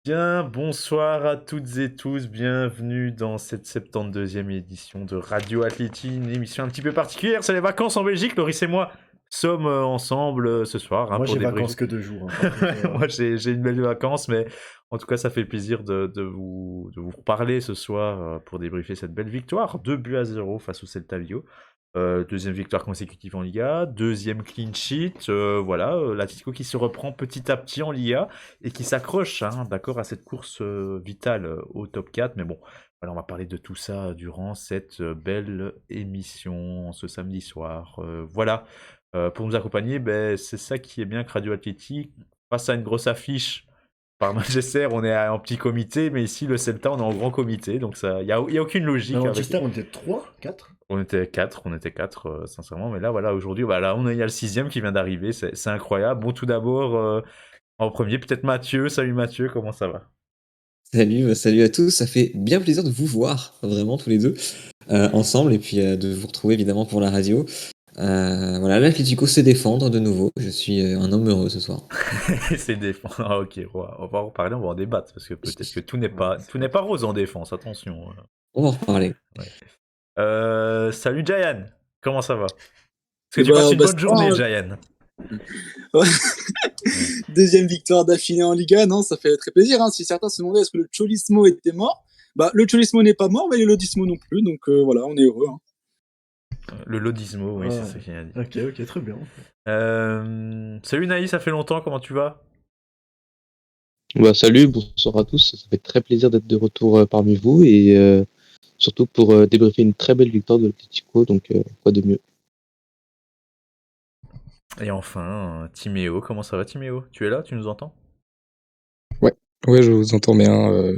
Bien, bonsoir à toutes et tous, bienvenue dans cette 72e édition de Radio Athléti, une émission un petit peu particulière, c'est les vacances en Belgique, Loris et moi sommes ensemble ce soir Moi, pour j'ai vacances débriefer. que 2 jours, par contre. Moi j'ai une belle vacances, mais en tout cas ça fait plaisir de vous reparler ce soir pour débriefer cette belle victoire, 2-0 face au Celta Vigo. Deuxième victoire consécutive en Liga, deuxième clean sheet, voilà, l'Atlético qui se reprend petit à petit en Liga et qui s'accroche, hein, d'accord, à cette course vitale au top 4. Mais bon, voilà, on va parler de tout ça durant cette belle émission ce samedi soir. Voilà, pour nous accompagner, ben, c'est ça qui est bien que Radio Athlétique, face à une grosse affiche par Manchester, on est en petit comité, mais ici, le Celta, on est en grand comité, donc y a aucune À logique avec. Manchester, on était 3, 4. On était quatre, sincèrement. Mais là, voilà, aujourd'hui, voilà, il y a le sixième qui vient d'arriver. C'est incroyable. Bon, tout d'abord, en premier, peut-être Mathieu. Salut Mathieu, comment ça va? Salut à tous, ça fait bien plaisir de vous voir, vraiment tous les deux, ensemble, et puis de vous retrouver évidemment pour la radio. Voilà, l'Atlético sait défendre de nouveau, je suis un homme heureux ce soir. C'est défense. Ah, ok, on va en reparler, on va en débattre. Parce que peut-être que tout n'est pas rose en défense, attention. On va en reparler. Ouais. Salut Jayan, comment ça va? Est-ce que Eh tu passes ben, une bonne journée, Jayan? ouais. Ouais. Deuxième victoire d'affilée en Liga, non, ça fait très plaisir. Hein. Si certains se demandaient est-ce que le Cholismo était mort, bah le Cholismo n'est pas mort, mais le Lodismo non plus. Donc voilà, on est heureux. Hein. Le Lodismo, oui, c'est Ah, ça qu'il a dit. ok, très bien. Salut Naïs, ça fait longtemps, comment tu vas? Salut, bonsoir à tous. Ça fait très plaisir d'être de retour parmi vous et surtout pour débriefer une très belle victoire de l'Atlético. Donc, quoi de mieux? Et enfin, Timéo, comment ça va Timéo? Tu es là, tu nous entends? Ouais, je vous entends bien.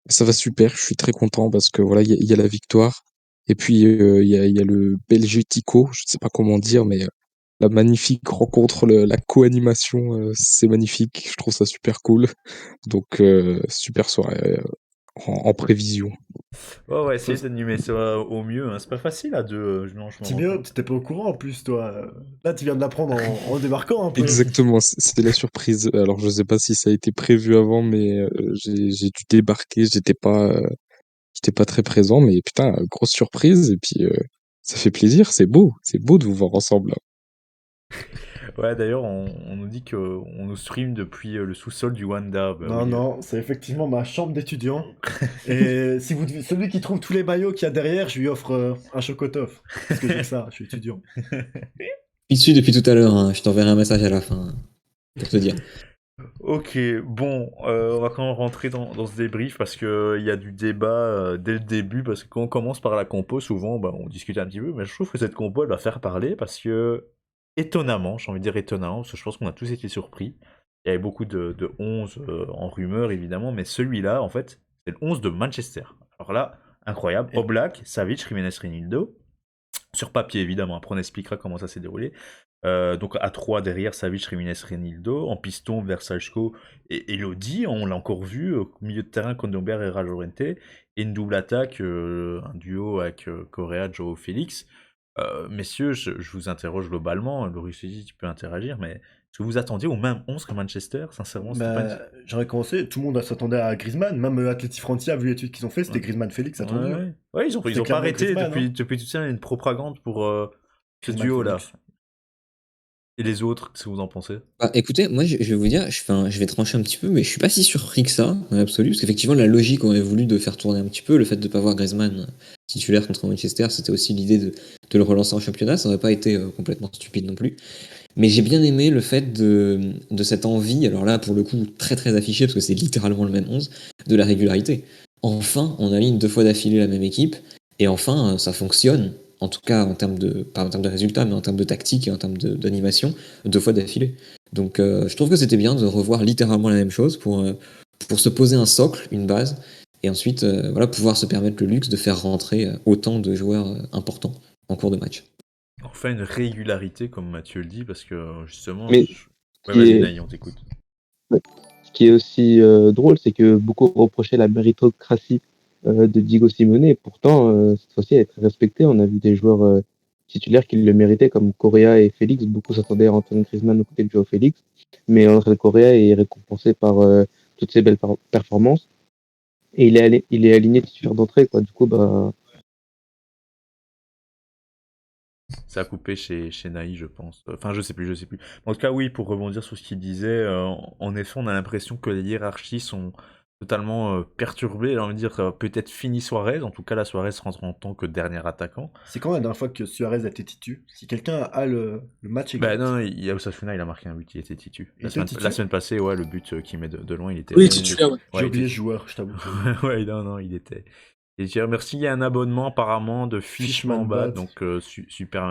Ça va super. Je suis très content parce que voilà, il y a la victoire. Et puis, il y a le Belgetico, je ne sais pas comment dire, mais la magnifique rencontre, la co-animation, c'est magnifique. Je trouve ça super cool. Donc, super soirée en prévision. Ouais, essayer d'animer ça au mieux, hein. C'est pas facile à deux, non, je me rends Timéo, compte. t'étais pas au courant en plus, toi. Là, tu viens de l'apprendre en débarquant un peu. Exactement, c'était la surprise. Alors, je sais pas si ça a été prévu avant, mais j'ai dû débarquer. J'étais pas très présent, mais putain, grosse surprise. Et puis, ça fait plaisir. C'est beau de vous voir ensemble, là. Ouais, d'ailleurs, on nous dit qu'on nous stream depuis le sous-sol du Wanda. Bah Non, oui. non, c'est effectivement ma chambre d'étudiant. Et si celui qui trouve tous les maillots qu'il y a derrière, je lui offre un chocotoff. Parce que j'ai que ça, je suis étudiant. Je suis dessus depuis tout à l'heure, hein. Je t'enverrai un message à la fin, hein, pour te dire. Ok, bon, on va quand même rentrer dans ce débrief parce que il y a du débat dès le début. Parce que quand on commence par la compo, souvent, bah, on discute un petit peu. Mais je trouve que cette compo, elle va faire parler parce que, étonnamment, j'ai envie de dire étonnamment, parce que je pense qu'on a tous été surpris. Il y avait beaucoup de 11 en rumeur, évidemment, mais celui-là, en fait, c'est le 11 de Manchester. Alors là, incroyable. Et- Oblak, Savic, Jiménez, Reinildo. Sur papier, évidemment. Après, on expliquera comment ça s'est déroulé. Donc à 3 derrière, Savic, Jiménez, Reinildo. En piston, Versajko et Elodie. On l'a encore vu. Au milieu de terrain, Kondogbert et Rajorente. Et une double attaque, un duo avec Correa, Joao Félix. Messieurs, je vous interroge globalement. Loris dit, tu peux interagir, mais est-ce que vous attendiez au même 11 que Manchester? Sincèrement, c'était pas une. Bah, j'aurais commencé, tout le monde s'attendait à Griezmann, même Atleti Frontier a vu l'étude qu'ils ont fait, c'était Ouais. Griezmann-Félix, Ouais, attendu. ouais. Ouais, ils ont C'était pas clairement arrêté Griezmann, depuis, hein. depuis tout ça, une propagande pour ce duo-là. Griezmann-Félix. Et les autres, qu'est-ce que vous en pensez? Bah, écoutez, moi je vais vous dire, je vais trancher un petit peu, mais je suis pas si surpris que ça, dans l'absolu, parce qu'effectivement la logique aurait voulu de faire tourner un petit peu, le fait de pas voir Griezmann titulaire contre Manchester, c'était aussi l'idée de le relancer en championnat, ça n'aurait pas été complètement stupide non plus. Mais j'ai bien aimé le fait de cette envie, alors là pour le coup très très affiché, parce que c'est littéralement le même 11, de la régularité. Enfin, on aligne 2 fois d'affilée la même équipe, et enfin ça fonctionne, en tout cas en termes de, pas en termes de résultats, mais en termes de tactique et en termes d'animation, 2 fois d'affilée. Donc je trouve que c'était bien de revoir littéralement la même chose pour se poser un socle, une base, et ensuite voilà, pouvoir se permettre le luxe de faire rentrer autant de joueurs importants en cours de match. Enfin, une régularité, comme Mathieu le dit, parce que justement. Mais ce Ouais, qui vas-y, est, Naï, on t'écoute. ce qui est aussi drôle, c'est que beaucoup reprochaient la méritocratie de Diego Simeone. Et pourtant, cette fois-ci, elle est très respectée. On a vu des joueurs titulaires qui le méritaient, comme Correa et Félix. Beaucoup s'attendaient à Antoine Griezmann aux côtés de Joao Félix. Mais André Correa est récompensé par tout toutes ses belles performances. Et il est aligné titulaire d'entrée, quoi. Du coup, bah, Ça a coupé chez Naï, je pense. Enfin, je sais plus. En tout cas, oui, pour rebondir sur ce qu'il disait, en effet, on a l'impression que les hiérarchies sont totalement perturbées. J'ai envie de dire, peut-être fini Suarez. En tout cas, la Suarez rentre en tant que dernier attaquant. C'est quand la dernière fois que Suarez a été titu? Si quelqu'un a le match Bah exact. non, il y a Osasuna, il a marqué un but, il était titu. Il était titu La semaine passée, ouais, le but qu'il met de loin, il était. Oui, titulaire, ouais. J'ai Ouais, oublié il ce joueur, je t'avoue. était- ouais, non, il était. Et je dirais merci, il y a un abonnement apparemment de Fishman Fishman Bad, Bad. donc super.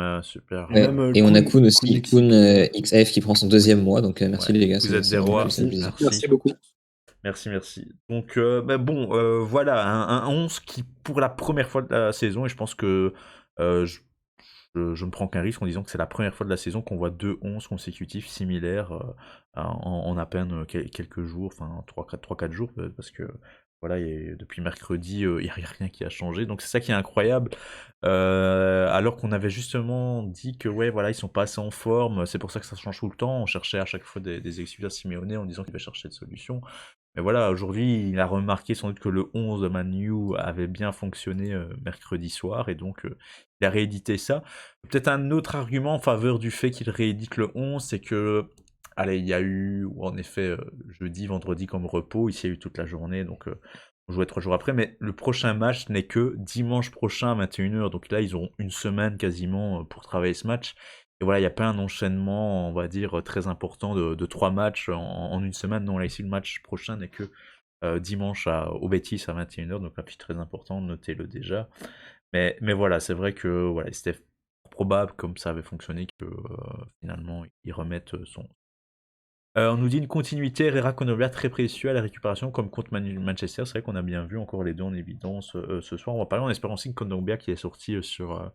Et Ouais. même, Et on a Kun- Kun aussi, Kun Kun XF qui prend son 2e mois, donc merci Ouais, les gars. vous ça- êtes ça des fait rois. plaisir. Merci beaucoup. Merci. Donc, bah bon, voilà, un 11 qui, pour la première fois de la saison, et je pense que euh, je, je me prends qu'un risque en disant que c'est la première fois de la saison qu'on voit 2 11 consécutifs similaires en à peine quelques jours, enfin 3-4 jours, parce que voilà, depuis mercredi, il n'y a rien qui a changé. Donc c'est ça qui est incroyable. Alors qu'on avait justement dit que ouais, voilà, ils sont pas assez en forme, c'est pour ça que ça change tout le temps. On cherchait à chaque fois des excuses à Simeone en disant qu'il va chercher de solutions. Mais voilà, aujourd'hui, il a remarqué sans doute que le 11 de Man U avait bien fonctionné mercredi soir, et donc il a réédité ça. Peut-être un autre argument en faveur du fait qu'il réédite le 11, c'est que, allez, il y a eu, en effet, jeudi, vendredi comme repos, ici il y a eu toute la journée, donc on jouait 3 jours après, mais le prochain match n'est que dimanche prochain à 21h, donc là ils auront une semaine quasiment pour travailler ce match. Et voilà, il n'y a pas un enchaînement, on va dire, très important de 3 matchs en une semaine. Non, là, ici, le match prochain n'est que dimanche au Betis à 21h, donc un pitch très important, notez-le déjà. Mais voilà, c'est vrai que voilà, c'était probable, comme ça avait fonctionné, que finalement, ils remettent son. On nous dit une continuité, Herrera Kondogbia très précieux à la récupération, comme contre Manchester. C'est vrai qu'on a bien vu encore les deux en évidence ce soir. On va parler en espérant aussi que Kondogbia qui est sorti sur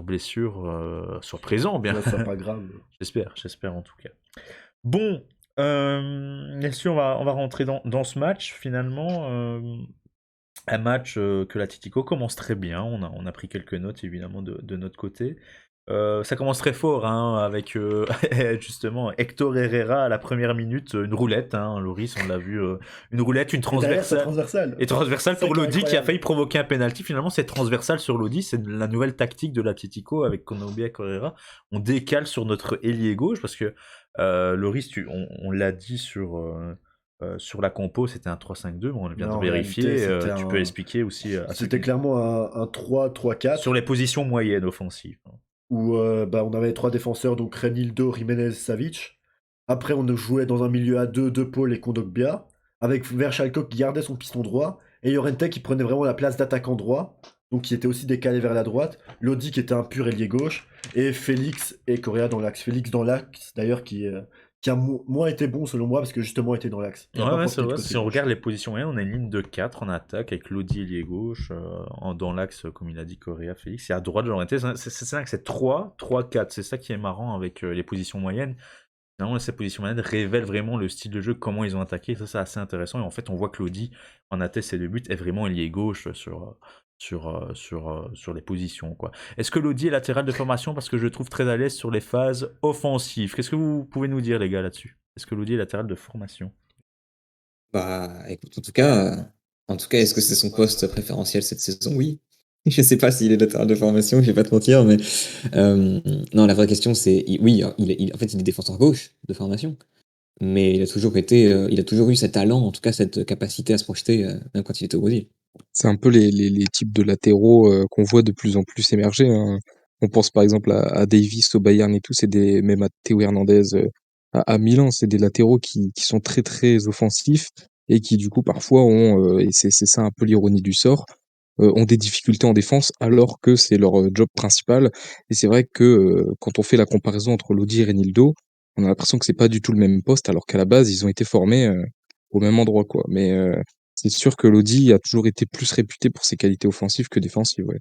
blessure, sur présent, bien. Là, c'est pas grave. J'espère en tout cas. Bon, là-dessus, on va rentrer dans ce match finalement. Un match que l'Atlético commence très bien. On a pris quelques notes évidemment de notre côté. Ça commence très fort hein, avec justement Hector Herrera à la première minute, une roulette. Hein, Loris, on l'a vu, une roulette, une Et derrière, c'est transversale. transversal. Et transversale C'est pour ça qui est Lodi qui a incroyable. failli provoquer un penalty. Finalement, c'est transversal sur Lodi. C'est la nouvelle tactique de l'Atlético avec Kondogbia et Herrera. On décale sur notre ailier gauche parce que Loris, on l'a dit sur la compo, c'était un 3-5-2, mais on vient Non, de en vérifier. réalité, c'était Tu peux expliquer aussi à ceux C'était qui- clairement un 3-3-4 sur les positions moyennes offensives. où on avait 3 défenseurs, donc Renildo, Jiménez, Savic. Après, on jouait dans un milieu à 2, De Paul et Kondogbia, avec Verschalko qui gardait son piston droit, et Llorente qui prenait vraiment la place d'attaquant droit, donc qui était aussi décalé vers la droite. Lodi qui était un pur ailier gauche, et Félix et Correa dans l'axe. Félix dans l'axe, d'ailleurs, qui a moins été bon selon moi, parce que justement était dans l'axe. Il a pas Ouais, profité c'est du vrai. côté Si on gauche. regarde les positions moyennes, on a une ligne de 4 en attaque avec Lodi ailier gauche, dans l'axe, comme il a dit, Correa, Félix. Et à droite, Llorente. C'est vrai que c'est 3-3-4. C'est ça qui est marrant avec les positions moyennes. Finalement, ces positions moyennes révèlent vraiment le style de jeu, comment ils ont attaqué. Ça, c'est assez intéressant. Et en fait, on voit que Lodi, en atteste ses 2 buts, est vraiment ailier gauche sur les positions, quoi. Est-ce que Lodi est latéral de formation parce que je le trouve très à l'aise sur les phases offensives? Qu'est-ce que vous pouvez nous dire, les gars, là-dessus? Est-ce que Lodi est latéral de formation? Bah, écoute, en tout cas, est-ce que c'est son poste préférentiel cette saison? Oui. Je sais pas s'il est latéral de formation, je vais pas te mentir, mais non, la vraie question c'est, oui, en fait, il est défenseur gauche de formation, mais il a toujours eu cet talent, en tout cas cette capacité à se projeter, même quand il était au Brésil. C'est un peu les types de latéraux qu'on voit de plus en plus émerger. Hein. On pense par exemple à Davis au Bayern et tout, même à Théo Hernandez à Milan, c'est des latéraux qui sont très très offensifs et qui du coup parfois ont, et c'est ça un peu l'ironie du sort, ont des difficultés en défense alors que c'est leur job principal. Et c'est vrai que quand on fait la comparaison entre Lodi et Renildo, on a l'impression que c'est pas du tout le même poste alors qu'à la base ils ont été formés au même endroit quoi. Mais c'est sûr que Lodi a toujours été plus réputé pour ses qualités offensives que défensives, ouais.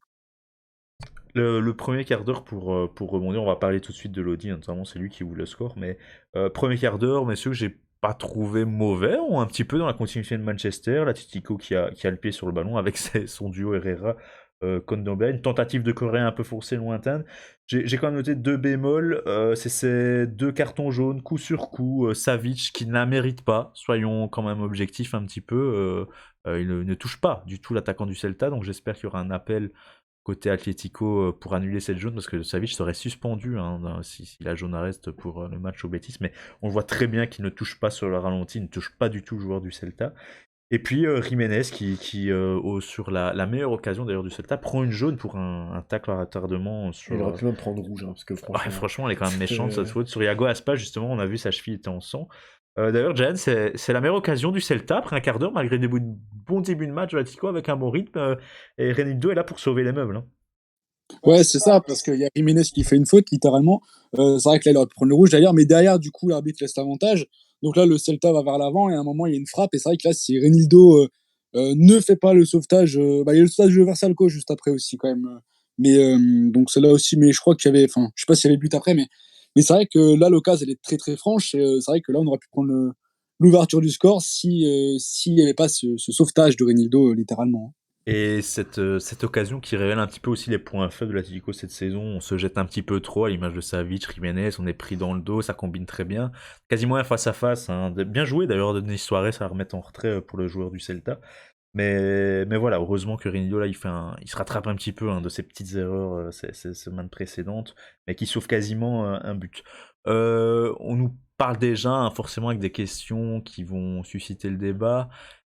Le premier quart d'heure, pour rebondir, on va parler tout de suite de Lodi, notamment c'est lui qui ouvre le score, mais premier quart d'heure, messieurs, que j'ai pas trouvé mauvais, ou un petit peu dans la continuité de Manchester, l'Atlético qui a le pied sur le ballon avec son duo Herrera Kondogbia, une tentative de Coréen un peu forcée, lointaine. J'ai quand même noté 2 bémols, c'est ces 2 cartons jaunes, coup sur coup, Savic qui ne la mérite pas, soyons quand même objectifs un petit peu, il ne touche pas du tout l'attaquant du Celta, donc j'espère qu'il y aura un appel côté Atlético pour annuler cette jaune, parce que Savic serait suspendu hein, si la jaune reste pour le match au Betis, mais on voit très bien qu'il ne touche pas sur le ralenti, il ne touche pas du tout le joueur du Celta. Et puis Jiménez sur la meilleure occasion d'ailleurs du Celta, prend une jaune pour un tacle à retardement Il aurait sur... pu même prendre rouge, hein, parce que Ouais, franchement. franchement, elle est quand même méchante cette c'était- faute. Sur Iago Aspas, justement, on a vu sa cheville était en sang. D'ailleurs, Jan, c'est la meilleure occasion du Celta après un quart d'heure, malgré des bons débuts de match de l'Atlético avec un bon rythme. Et Renildo est là pour sauver les meubles. Hein. Ouais, c'est ça, parce qu'il y a Jiménez qui fait une faute, littéralement. C'est vrai que là, il aurait pu prendre le rouge d'ailleurs, mais derrière, du coup, l'arbitre laisse l'avantage. Donc là, le Celta va vers l'avant, et à un moment, il y a une frappe, et c'est vrai que là, si Renildo ne fait pas le sauvetage, il y a le sauvetage de Versalco juste après aussi, quand même. Mais donc c'est là aussi, mais je crois qu'il y avait, enfin, je sais pas s'il y avait but après, mais c'est vrai que là, l'occasion, elle est très très franche, et c'est vrai que là, on aurait pu prendre l'ouverture du score s'il n'y avait pas ce sauvetage de Renildo, littéralement. Et cette occasion qui révèle un petit peu aussi les points faibles de l'Atlético cette saison, on se jette un petit peu trop à l'image de Savic, Jiménez, on est pris dans le dos, ça combine très bien. Quasiment un face à face, hein. Bien joué d'ailleurs de Denis Suarez à remettre en retrait pour le joueur du Celta. Mais voilà, heureusement que Rinaldo là il se rattrape un petit peu hein, de ses petites erreurs ces semaines précédentes, mais qui sauve quasiment un but. On nous parle déjà hein, forcément avec des questions qui vont susciter le débat.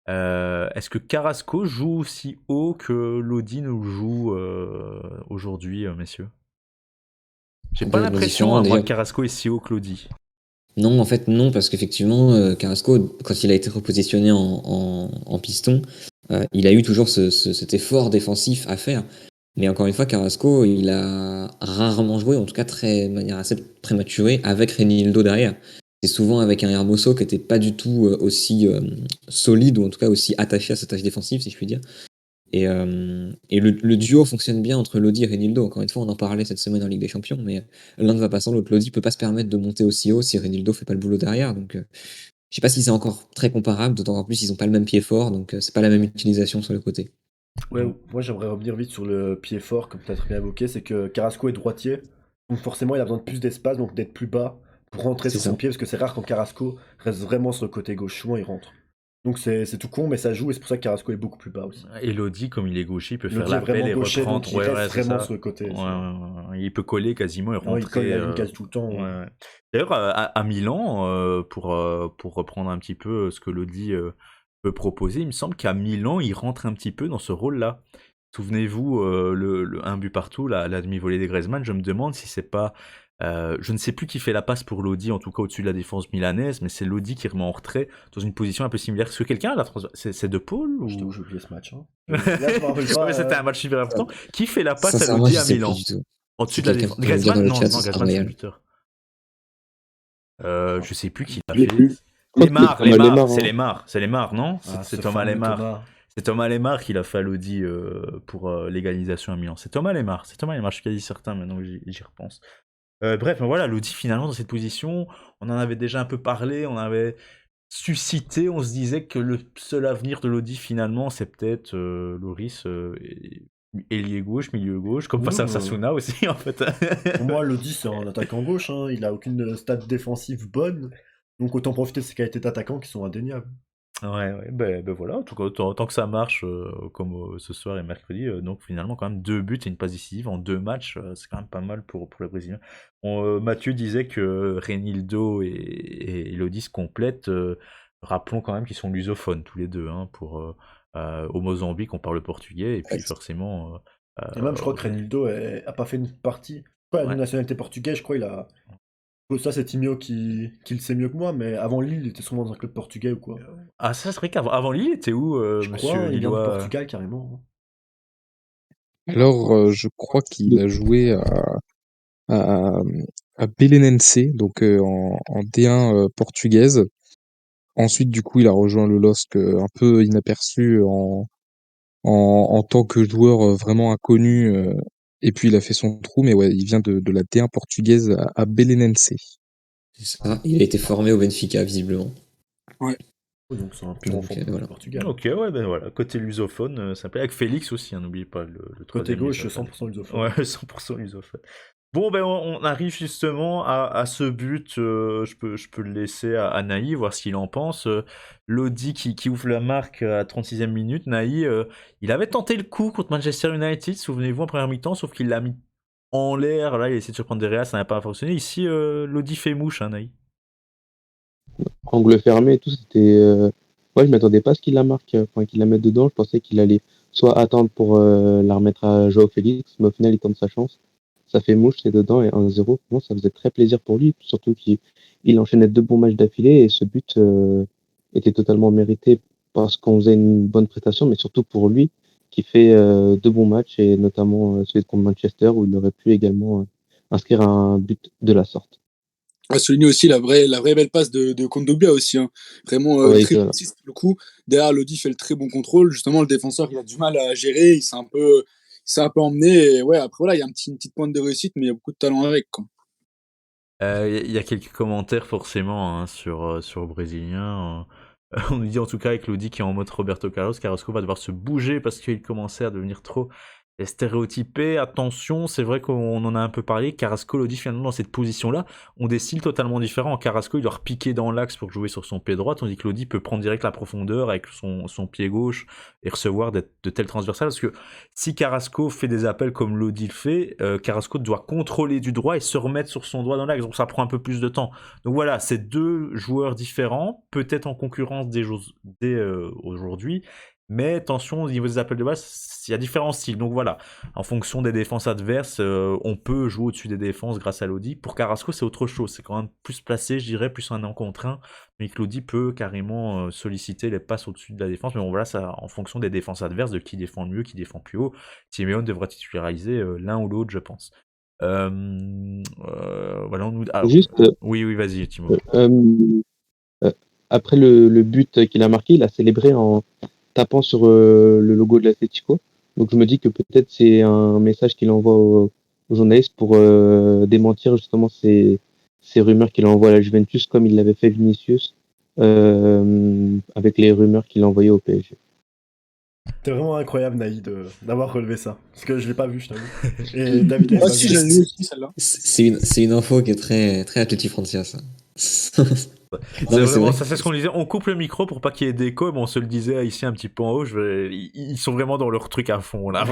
Est-ce que Carrasco joue aussi haut que Lodi nous joue aujourd'hui, messieurs? J'ai pas Complètement l'impression, différent. hein, moi, Déjà, que Carrasco est si haut que Lodi. non, en fait, non, parce qu'effectivement, Carrasco, quand il a été repositionné en piston, il a eu toujours cet effort défensif à faire. Mais encore une fois, Carrasco, il a rarement joué, en tout cas de manière assez prématurée, avec Reinildo derrière. C'est souvent avec un Hermoso qui n'était pas du tout aussi solide, ou en tout cas aussi attaché à sa tâche défensive, si je puis dire. Et le duo fonctionne bien entre Lodi et Renildo. Encore une fois, on en parlait cette semaine en Ligue des Champions, mais l'un ne va pas sans l'autre. Lodi peut pas se permettre de monter aussi haut si Renildo fait pas le boulot derrière. Donc, je sais pas si c'est encore très comparable, d'autant qu'en plus, ils ont pas le même pied fort, donc c'est pas la même utilisation sur le côté. Ouais, moi j'aimerais revenir vite sur le pied fort, comme tu as très bien évoqué, c'est que Carrasco est droitier, donc forcément il a besoin de plus d'espace, donc d'être plus bas pour rentrer C'est sur son ça. pied, parce que c'est rare quand Carrasco reste vraiment sur le côté gauche, souvent il rentre. Donc c'est tout con, mais ça joue, et c'est pour ça que Carrasco est beaucoup plus bas aussi. Elodie, comme il est gaucher, il peut faire Lodi est l'appel vraiment et gaucher, donc reprendre. il Ouais, reste ouais, c'est vraiment ça. sur le côté. Ouais, ouais, ouais. Il peut coller quasiment et Non, il colle rentrer. la ligne quasi tout le temps. Ouais, ouais. D'ailleurs, à Milan, pour reprendre un petit peu ce que Lodi peut proposer, il me semble qu'à Milan, il rentre un petit peu dans ce rôle-là. Souvenez-vous, un but partout, la demi-volée des Griezmann, je me demande si c'est pas... je ne sais plus qui fait la passe pour Lodi, en tout cas au-dessus de la défense milanaise, mais c'est Lodi qui remet en retrait dans une position un peu similaire. Est-ce que quelqu'un a la c'est De Paul ou... Je t'avoue, j'ai oublié ce match. Hein. Là, je m'en rappelle Ouais, pas. mais c'était un match super important. Qui fait la passe à Sincèrement, Lodi je à sais plus Milan? du tout. Au-dessus Si de la quelqu'un défense. peut me le dire dans Griezmann? le Non, chat, non, ce sera Griezmann c'est le royal. buteur. Je sais plus qui l'a Je l'ai fait. plus. Je crois que c'est Thomas Lemar, C'est hein. Lemar, c'est Lemar, non? Ah, C'est ce Thomas fameux Lemar. Thomas. C'est Thomas Lemar qui l'a fait à Lodi pour l'égalisation à Milan. C'est Thomas Lemar, je suis quasi certain maintenant que j'y repense. Bref, mais voilà, Lodi finalement dans cette position, on en avait déjà un peu parlé, on avait suscité, on se disait que le seul avenir de Lodi finalement c'est peut-être Loris, ailier gauche, milieu gauche, comme Oui, face à Sasuna aussi en fait. pour moi, Lodi, c'est un attaquant gauche. Hein. Il a aucune stat défensive bonne. Donc autant profiter de ses qualités d'attaquant qui sont indéniables. Ouais, ben voilà, en tout cas, tant que ça marche, comme ce soir et mercredi, donc finalement, quand même, 2 buts et une passe décisive en 2 matchs, c'est quand même pas mal pour les Brésiliens. Mathieu disait que Reinildo et Elodie se complètent. Rappelons quand même qu'ils sont lusophones tous les deux. Hein, au Mozambique, on parle portugais, et puis forcément. Et même, je crois que Renildo a pas fait une partie. Quoi, la Ouais. nationalité portugaise, je crois, il a. Ça, c'est Timio qui le sait mieux que moi, mais avant Lille, il était souvent dans un club portugais ou quoi. Ah, ça, c'est vrai qu'avant Lille, il était où, Je monsieur crois, il vient de Lillois Portugal carrément. Alors, je crois qu'il a joué à, à Belenenses, donc en D1 portugaise. Ensuite, du coup, il a rejoint le LOSC un peu inaperçu en tant que joueur vraiment inconnu. Et puis, il a fait son trou, mais ouais, il vient de la D1 portugaise à Belenenses. C'est ça. Il a été formé au Benfica, visiblement. Ouais. Donc c'est un pur Donc, enfant voilà. du Portugal. Ok, ouais, ben voilà. Côté lusophone, ça plaît. Avec Félix aussi, n'oubliez pas le Côté troisième gauche, lusophone. 100% lusophone. Ouais, 100% lusophone. Bon, ben on arrive justement à ce but. Je peux le laisser à Naï, voir ce qu'il en pense. Lodi qui ouvre la marque à 36e minute. Naï, il avait tenté le coup contre Manchester United, souvenez-vous, en première mi-temps, sauf qu'il l'a mis en l'air. Là, il a essayé de surprendre Derrea, ça n'a pas fonctionné. Ici, Lodi fait mouche, hein, Naï. Angle fermé et tout, c'était. Ouais, je m'attendais pas à ce qu'il la marque, enfin qu'il la mette dedans. Je pensais qu'il allait soit attendre pour la remettre à Joao Félix, mais au final, il tente sa chance. Ça fait mouche, c'est dedans et 1-0. Bon, ça faisait très plaisir pour lui, surtout qu'il enchaînait 2 bons matchs d'affilée et ce but était totalement mérité parce qu'on faisait une bonne prestation, mais surtout pour lui qui fait 2 bons matchs et notamment celui contre Manchester où il aurait pu également inscrire un but de la sorte. À souligner aussi la vraie belle passe de Kondogbia aussi, hein. Vraiment Oui, très voilà. précis pour le coup. Derrière, Lodi fait le très bon contrôle. Justement, le défenseur, il a du mal à gérer. Il s'est un peu emmené. Et ouais, après, voilà, il y a une petite pointe de réussite, mais il y a beaucoup de talent avec, quoi. Il y a quelques commentaires forcément hein, sur le Brésilien. On nous dit en tout cas avec Lodi qui est en mode Roberto Carlos, Carrasco va devoir se bouger parce qu'il commençait à devenir trop stéréotypé. Attention, c'est vrai qu'on en a un peu parlé. Carrasco, Lodi finalement dans cette position-là ont des styles totalement différents. Carrasco il doit repiquer dans l'axe pour jouer sur son pied droit, tandis que Lodi peut prendre direct la profondeur avec son pied gauche et recevoir de tels transversales. Parce que si Carrasco fait des appels comme Lodi le fait, Carrasco doit contrôler du droit et se remettre sur son doigt dans l'axe, donc ça prend un peu plus de temps. Donc voilà, c'est deux joueurs différents, peut-être en concurrence dès aujourd'hui, mais attention, au niveau des appels de base, il y a différents styles. Donc voilà, en fonction des défenses adverses, on peut jouer au-dessus des défenses grâce à Lodi. Pour Carrasco, c'est autre chose, c'est quand même plus placé, je dirais, plus un 1 contre 1, mais que Lodi peut carrément solliciter les passes au-dessus de la défense. Mais bon, voilà, ça en fonction des défenses adverses, de qui défend le mieux, qui défend plus haut. Simeone devra titulariser l'un ou l'autre, je pense. Voilà, on nous... Juste, oui, vas-y, Timo. euh, après le but qu'il a marqué, il a célébré en tapant sur le logo de l'Atlético. Donc je me dis que peut-être c'est un message qu'il envoie aux journalistes pour démentir justement ces rumeurs qu'il envoie à la Juventus, comme il l'avait fait Vinicius, avec les rumeurs qu'il envoyait au PSG. C'était vraiment incroyable, Naïd, d'avoir relevé ça. Parce que je l'ai pas vu, je t'avoue. Et David l'a Moi pas aussi, vu. j'ai lu aussi celle-là. C'est une info qui est très, très Atleti Francia, ça. C'est Non, mais c'est vraiment vrai. ça, c'est ce qu'on disait. On coupe le micro pour pas qu'il y ait d'écho, mais on se le disait ici un petit peu en haut. Ils sont vraiment dans leur truc à fond là.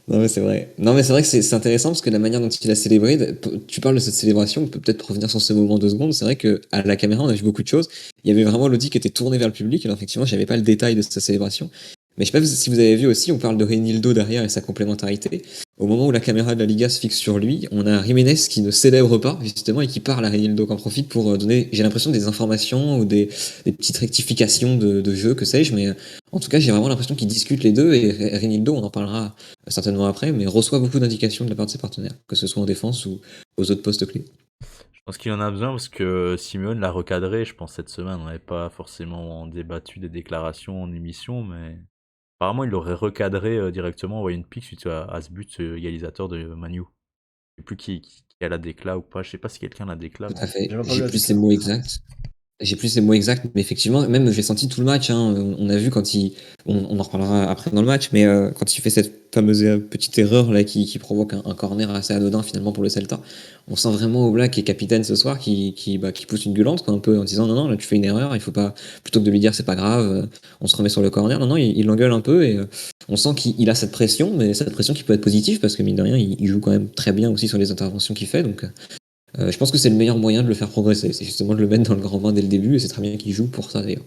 Non, mais c'est vrai. Non, mais c'est vrai que c'est intéressant parce que la manière dont il a célébré, tu parles de cette célébration, on peut peut-être revenir sur ce moment 2 secondes. C'est vrai qu'à la caméra, on a vu beaucoup de choses. Il y avait vraiment Lodi qui était tourné vers le public. Alors, effectivement, j'avais pas le détail de sa célébration. Mais je sais pas si vous avez vu aussi, on parle de Reinildo derrière et sa complémentarité. Au moment où la caméra de la Liga se fixe sur lui, on a Jiménez qui ne célèbre pas, justement, et qui parle à Reinildo, qui en profite pour donner, j'ai l'impression, des informations ou des petites rectifications de jeu, que sais-je, mais en tout cas, j'ai vraiment l'impression qu'ils discutent les deux, et Reinildo, on en parlera certainement après, mais reçoit beaucoup d'indications de la part de ses partenaires, que ce soit en défense ou aux autres postes clés. Je pense qu'il en a besoin parce que Simeone l'a recadré, je pense, cette semaine. On n'avait pas forcément débattu des déclarations en émission, mais apparemment, il l'aurait recadré directement, envoyé une pique suite à ce but égalisateur de Manu. Je sais plus qui a la décla ou pas. Je sais pas si quelqu'un la décla. Tout à fait. J'ai même pas vu J'ai la plus les déclaration. mots exacts. J'ai plus les mots exacts, mais effectivement, même j'ai senti tout le match. Hein, on a vu quand on en reparlera après dans le match, mais quand il fait cette fameuse petite erreur là qui provoque un corner assez anodin finalement pour le Celta, on sent vraiment Oblak qui est capitaine ce soir, qui pousse une gueulante quoi, un peu en disant non là tu fais une erreur, il faut pas, plutôt que de lui dire c'est pas grave, on se remet sur le corner. Non il l'engueule un peu et on sent qu'il a cette pression, mais cette pression qui peut être positive parce que mine de rien il joue quand même très bien aussi sur les interventions qu'il fait donc. Je pense que c'est le meilleur moyen de le faire progresser, c'est justement de le mettre dans le grand bain dès le début, et c'est très bien qu'il joue pour ça d'ailleurs.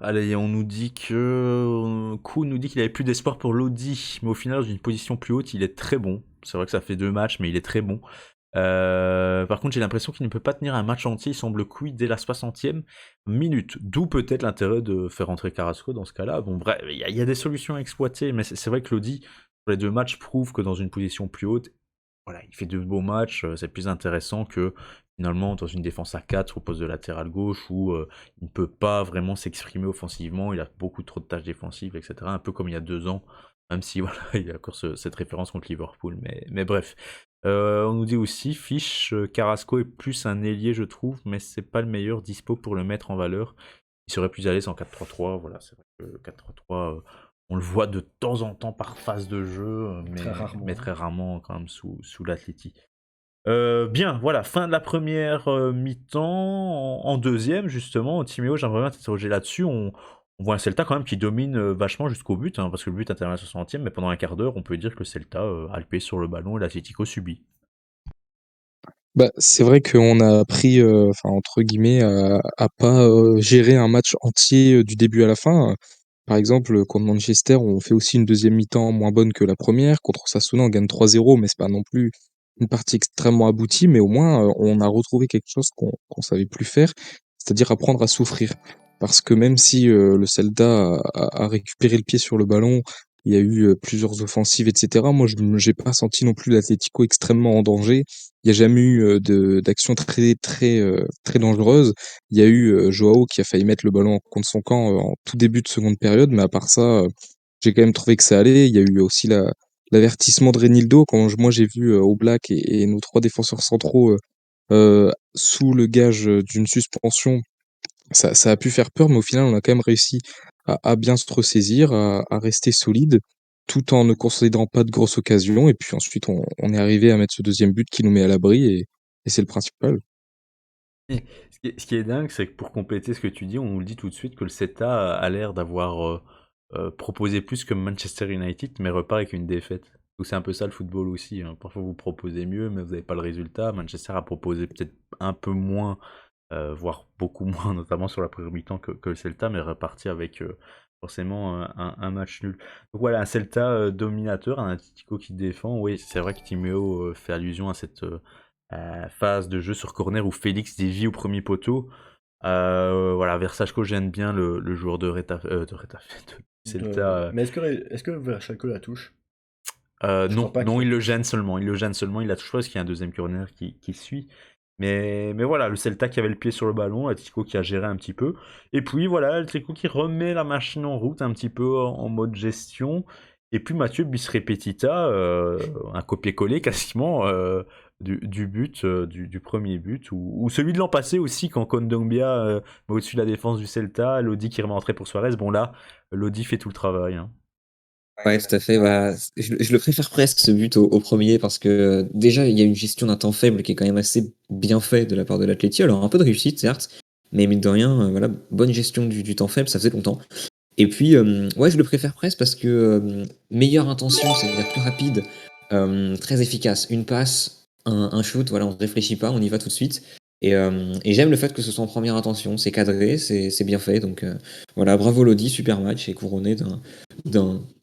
Allez, on nous dit que Kuhn nous dit qu'il avait plus d'espoir pour Lodi, mais au final, dans une position plus haute, il est très bon. C'est vrai que ça fait 2 matchs, mais il est très bon. Par contre, j'ai l'impression qu'il ne peut pas tenir un match entier. Il semble cuit dès la 60e minute. D'où peut-être l'intérêt de faire rentrer Carrasco dans ce cas-là. Bon, bref, il y a des solutions à exploiter, mais c'est vrai que Lodi, sur les 2 matchs, prouve que dans une position plus haute, voilà, il fait de beaux matchs. C'est plus intéressant que finalement dans une défense à 4 au poste de latéral gauche où il ne peut pas vraiment s'exprimer offensivement. Il a beaucoup trop de tâches défensives, etc. Un peu comme il y a 2 ans, même si voilà, il y a encore cette référence contre Liverpool. Mais bref. On nous dit aussi, Fish, Carrasco est plus un ailier, je trouve, mais c'est pas le meilleur dispo pour le mettre en valeur. Il serait plus à l'aise en 4-3-3. Voilà, c'est vrai que le 4-3-3, on le voit de temps en temps par phase de jeu, mais très rarement quand même sous l'Atleti. Bien, voilà, fin de la première mi-temps. En deuxième, justement, Timéo, j'aimerais bien t'interroger là-dessus. On voit un Celta quand même qui domine vachement jusqu'au but, hein, parce que le but intervient à la 60e, mais pendant un quart d'heure, on peut dire que le Celta a le pied sur le ballon et l'Atlético subit. Bah, c'est vrai qu'on a appris, enfin, entre guillemets, à pas gérer un match entier du début à la fin. Par exemple, contre Manchester, on fait aussi une deuxième mi-temps moins bonne que la première. Contre Osasuna, on gagne 3-0, mais c'est pas non plus une partie extrêmement aboutie. Mais au moins, on a retrouvé quelque chose qu'on savait plus faire, c'est-à-dire apprendre à souffrir. Parce que même si le Celta a récupéré le pied sur le ballon, il y a eu plusieurs offensives, etc. Moi, j'ai pas senti non plus l'Atlético extrêmement en danger. Il y a jamais eu d'action très dangereuse. Il y a eu Joao qui a failli mettre le ballon contre son camp en tout début de seconde période, mais à part ça, j'ai quand même trouvé que ça allait. Il y a eu aussi l'avertissement de Renildo quand moi j'ai vu Oblak et nos trois défenseurs centraux sous le gage d'une suspension. Ça a pu faire peur, mais au final, on a quand même réussi à bien se ressaisir, à rester solide, tout en ne considérant pas de grosses occasions. Et puis ensuite, on est arrivé à mettre ce deuxième but qui nous met à l'abri, et c'est le principal. Et ce qui est dingue, c'est que pour compléter ce que tu dis, on nous le dit tout de suite que le CETA a l'air d'avoir proposé plus que Manchester United, mais repart avec une défaite. Donc c'est un peu ça le football aussi, hein. Parfois vous proposez mieux, mais vous n'avez pas le résultat. Manchester a proposé peut-être un peu moins, voire beaucoup moins, notamment sur la première mi-temps que le Celta, mais reparti avec forcément un match nul. Donc voilà, un Celta dominateur, un Atlético qui défend. Oui, c'est vrai que Timéo fait allusion à cette phase de jeu sur corner où Félix dévie au premier poteau. Voilà, Versajko gêne bien le joueur de Retafe, de Celta. Mais est-ce que Verchalco la touche? Je Non, crois pas non, qu'il il la le touche. gêne seulement. Il le gêne seulement, il la touche pas parce qu'il y a un deuxième corner qui suit. Mais voilà, le Celta qui avait le pied sur le ballon, l'Atlético qui a géré un petit peu. Et puis voilà, l'Atlético qui remet la machine en route un petit peu en mode gestion. Et puis Mathieu bis repetita, un copier-coller quasiment du but, du premier but, ou celui de l'an passé aussi quand Kondogbia met au-dessus de la défense du Celta, Lodi qui remet entrée pour Suarez. Bon là, Lodi fait tout le travail, hein. Ouais, tout à fait. Bah, je le préfère presque ce but au premier parce que déjà il y a une gestion d'un temps faible qui est quand même assez bien fait de la part de l'Atleti. Alors un peu de réussite certes, mais mine de rien, voilà, bonne gestion du temps faible, ça faisait longtemps. Et puis ouais, je le préfère presque parce que meilleure intention, c'est-à-dire plus rapide, très efficace. Une passe, un shoot, voilà, on ne réfléchit pas, on y va tout de suite. Et j'aime le fait que ce soit en première intention, c'est cadré, c'est bien fait. Donc voilà, bravo Lodi, super match et couronné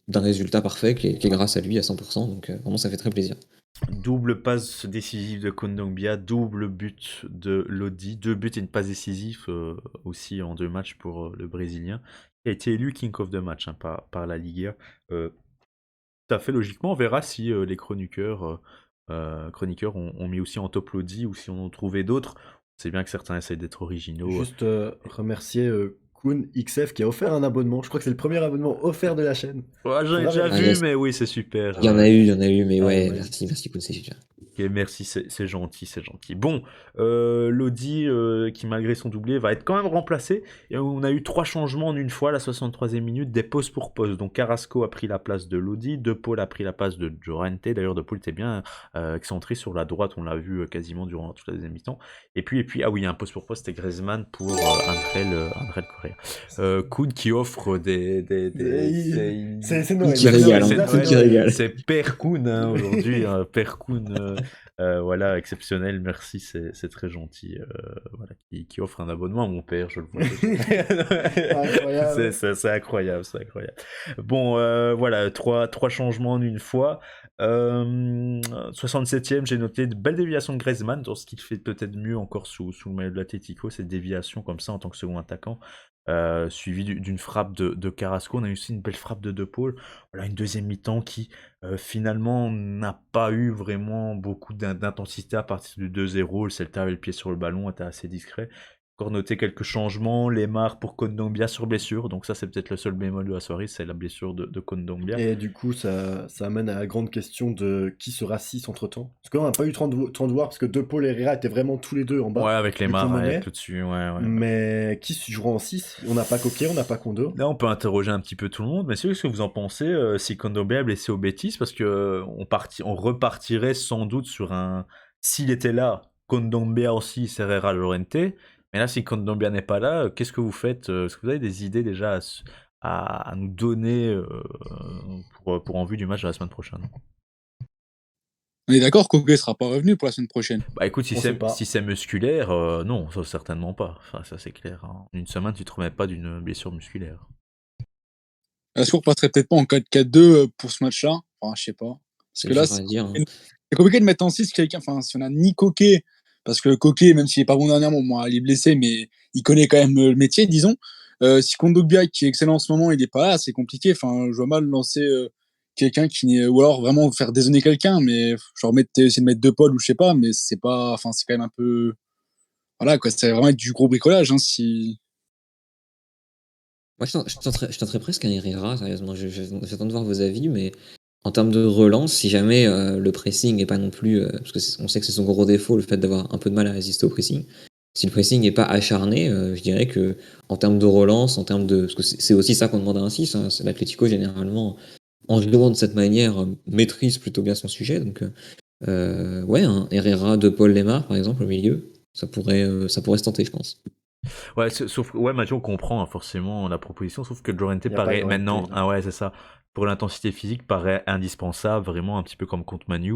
d'un résultat parfait qui est grâce à lui à 100%. Donc vraiment, ça fait très plaisir. Double passe décisive de Kondogbia, double but de Lodi, 2 buts et une passe décisive aussi en 2 matchs pour le Brésilien, qui a été élu King of the Match hein, par la Liga. Tout à fait logiquement, on verra si les chroniqueurs ont mis aussi en top Lodi ou si on en trouvait d'autres. C'est bien que certains essayent d'être originaux. Juste remercier Kun XF qui a offert un abonnement. Je crois que c'est le premier abonnement offert de la chaîne. Ouais, j'en ai Ça va, déjà Ah, vu, yes. mais oui, c'est super. Il y en a eu, mais ouais, merci, Koun, c'est super. Ok, merci, c'est gentil, c'est gentil. Bon, Lodi, qui malgré son doublé, va être quand même remplacé. Et on a eu 3 changements en une fois, la 63e minute, des postes pour poste. Donc Carrasco a pris la place de Lodi, De Paul a pris la place de Llorente. D'ailleurs, De Paul était bien excentré sur la droite, on l'a vu quasiment durant toute la deuxième mi-temps. Et puis, ah oui, il y a un poste pour poste, c'était Griezmann pour Andrel Correa. Koun qui offre C'est Noël. Qui régale, C'est hein, Noël. qui régale. C'est Père Koun hein, aujourd'hui, hein, Père Koun. Voilà, exceptionnel, merci, c'est très gentil. Voilà, qui offre un abonnement à mon père, je le vois. Incroyable. C'est incroyable, c'est incroyable. Bon, voilà, trois changements en une fois. 67e, j'ai noté de belles déviations de Griezmann, dans ce qu'il fait peut-être mieux encore sous le maillot de l'Atlético, cette déviation comme ça en tant que second attaquant. Suivi d'une frappe de Carrasco. On a eu aussi une belle frappe de Paul. Voilà, une deuxième mi-temps qui finalement n'a pas eu vraiment beaucoup d'intensité à partir du 2-0. Le Celta avait le pied sur le ballon, était assez discret. encore noté quelques changements. Lemar pour Kondogbia sur blessure. Donc ça, c'est peut-être le seul bémol de la soirée, c'est la blessure de Kondogbia. Et du coup, ça amène à la grande question de qui sera 6 entre temps. Parce qu'on n'a pas eu 30 joueurs, parce que De Paul et Herrera étaient vraiment tous les deux en bas. Ouais, avec vu Lemar qu'on menait. tout dessus. Ouais. Mais qui jouera en 6? On n'a pas Coquet, on n'a pas Kondo. Là, on peut interroger un petit peu tout le monde, mais c'est ce que vous en pensez si Kondogbia est blessé au Betis, parce que on repartirait sans doute sur un. S'il était là, Kondogbia aussi, Herrera, Llorente. Mais là, si Kondogbia n'est pas là, qu'est-ce que vous faites? Est-ce que vous avez des idées déjà à nous donner pour en vue du match de la semaine prochaine? On est d'accord, Koke sera pas revenu pour la semaine prochaine. Bah écoute, On sait pas. si c'est musculaire, non, ça, certainement pas. Enfin, ça c'est clair. En une semaine, tu te remets pas d'une blessure musculaire. Est-ce qu'on repasserait peut-être pas en 4-4-2 pour ce match-là? Enfin, je sais pas. Parce C'est que là, dur à dire. c'est compliqué de mettre en 6 quelqu'un. Enfin, si on a ni Coquet, parce que Coquet, même s'il est pas bon dernièrement, moi, il est blessé, mais il connaît quand même le métier, disons. Si Kondogbia, qui est excellent en ce moment, il est pas là, c'est compliqué. Enfin, je vois mal lancer quelqu'un qui n'est. Ou alors vraiment faire dézonner quelqu'un, mais genre essayer de mettre De Paul ou je sais pas, mais c'est pas. Enfin, c'est quand même un peu. Voilà, quoi. C'est vraiment du gros bricolage, hein, si. Moi, je tenterais presque un Herrera, sérieusement. J'attends de voir vos avis, mais en termes de relance, si jamais le pressing n'est pas non plus. Parce qu'on sait que c'est son gros défaut, le fait d'avoir un peu de mal à résister au pressing. Si le pressing n'est pas acharné, je dirais que en termes de relance, en termes de. Parce que c'est aussi ça qu'on demande à un 6. Hein, l'Atlético, généralement, en jouant de cette manière, maîtrise plutôt bien son sujet. Donc, ouais, un Herrera, De Paul, Lemar, par exemple, au milieu, ça pourrait se tenter, je pense. Ouais, sauf que Mathieu, on comprend hein, forcément la proposition, sauf que Llorente Y a pas paraît Llorente, maintenant, là. ah ouais, c'est ça, pour l'intensité physique, paraît indispensable, vraiment un petit peu comme contre Manu,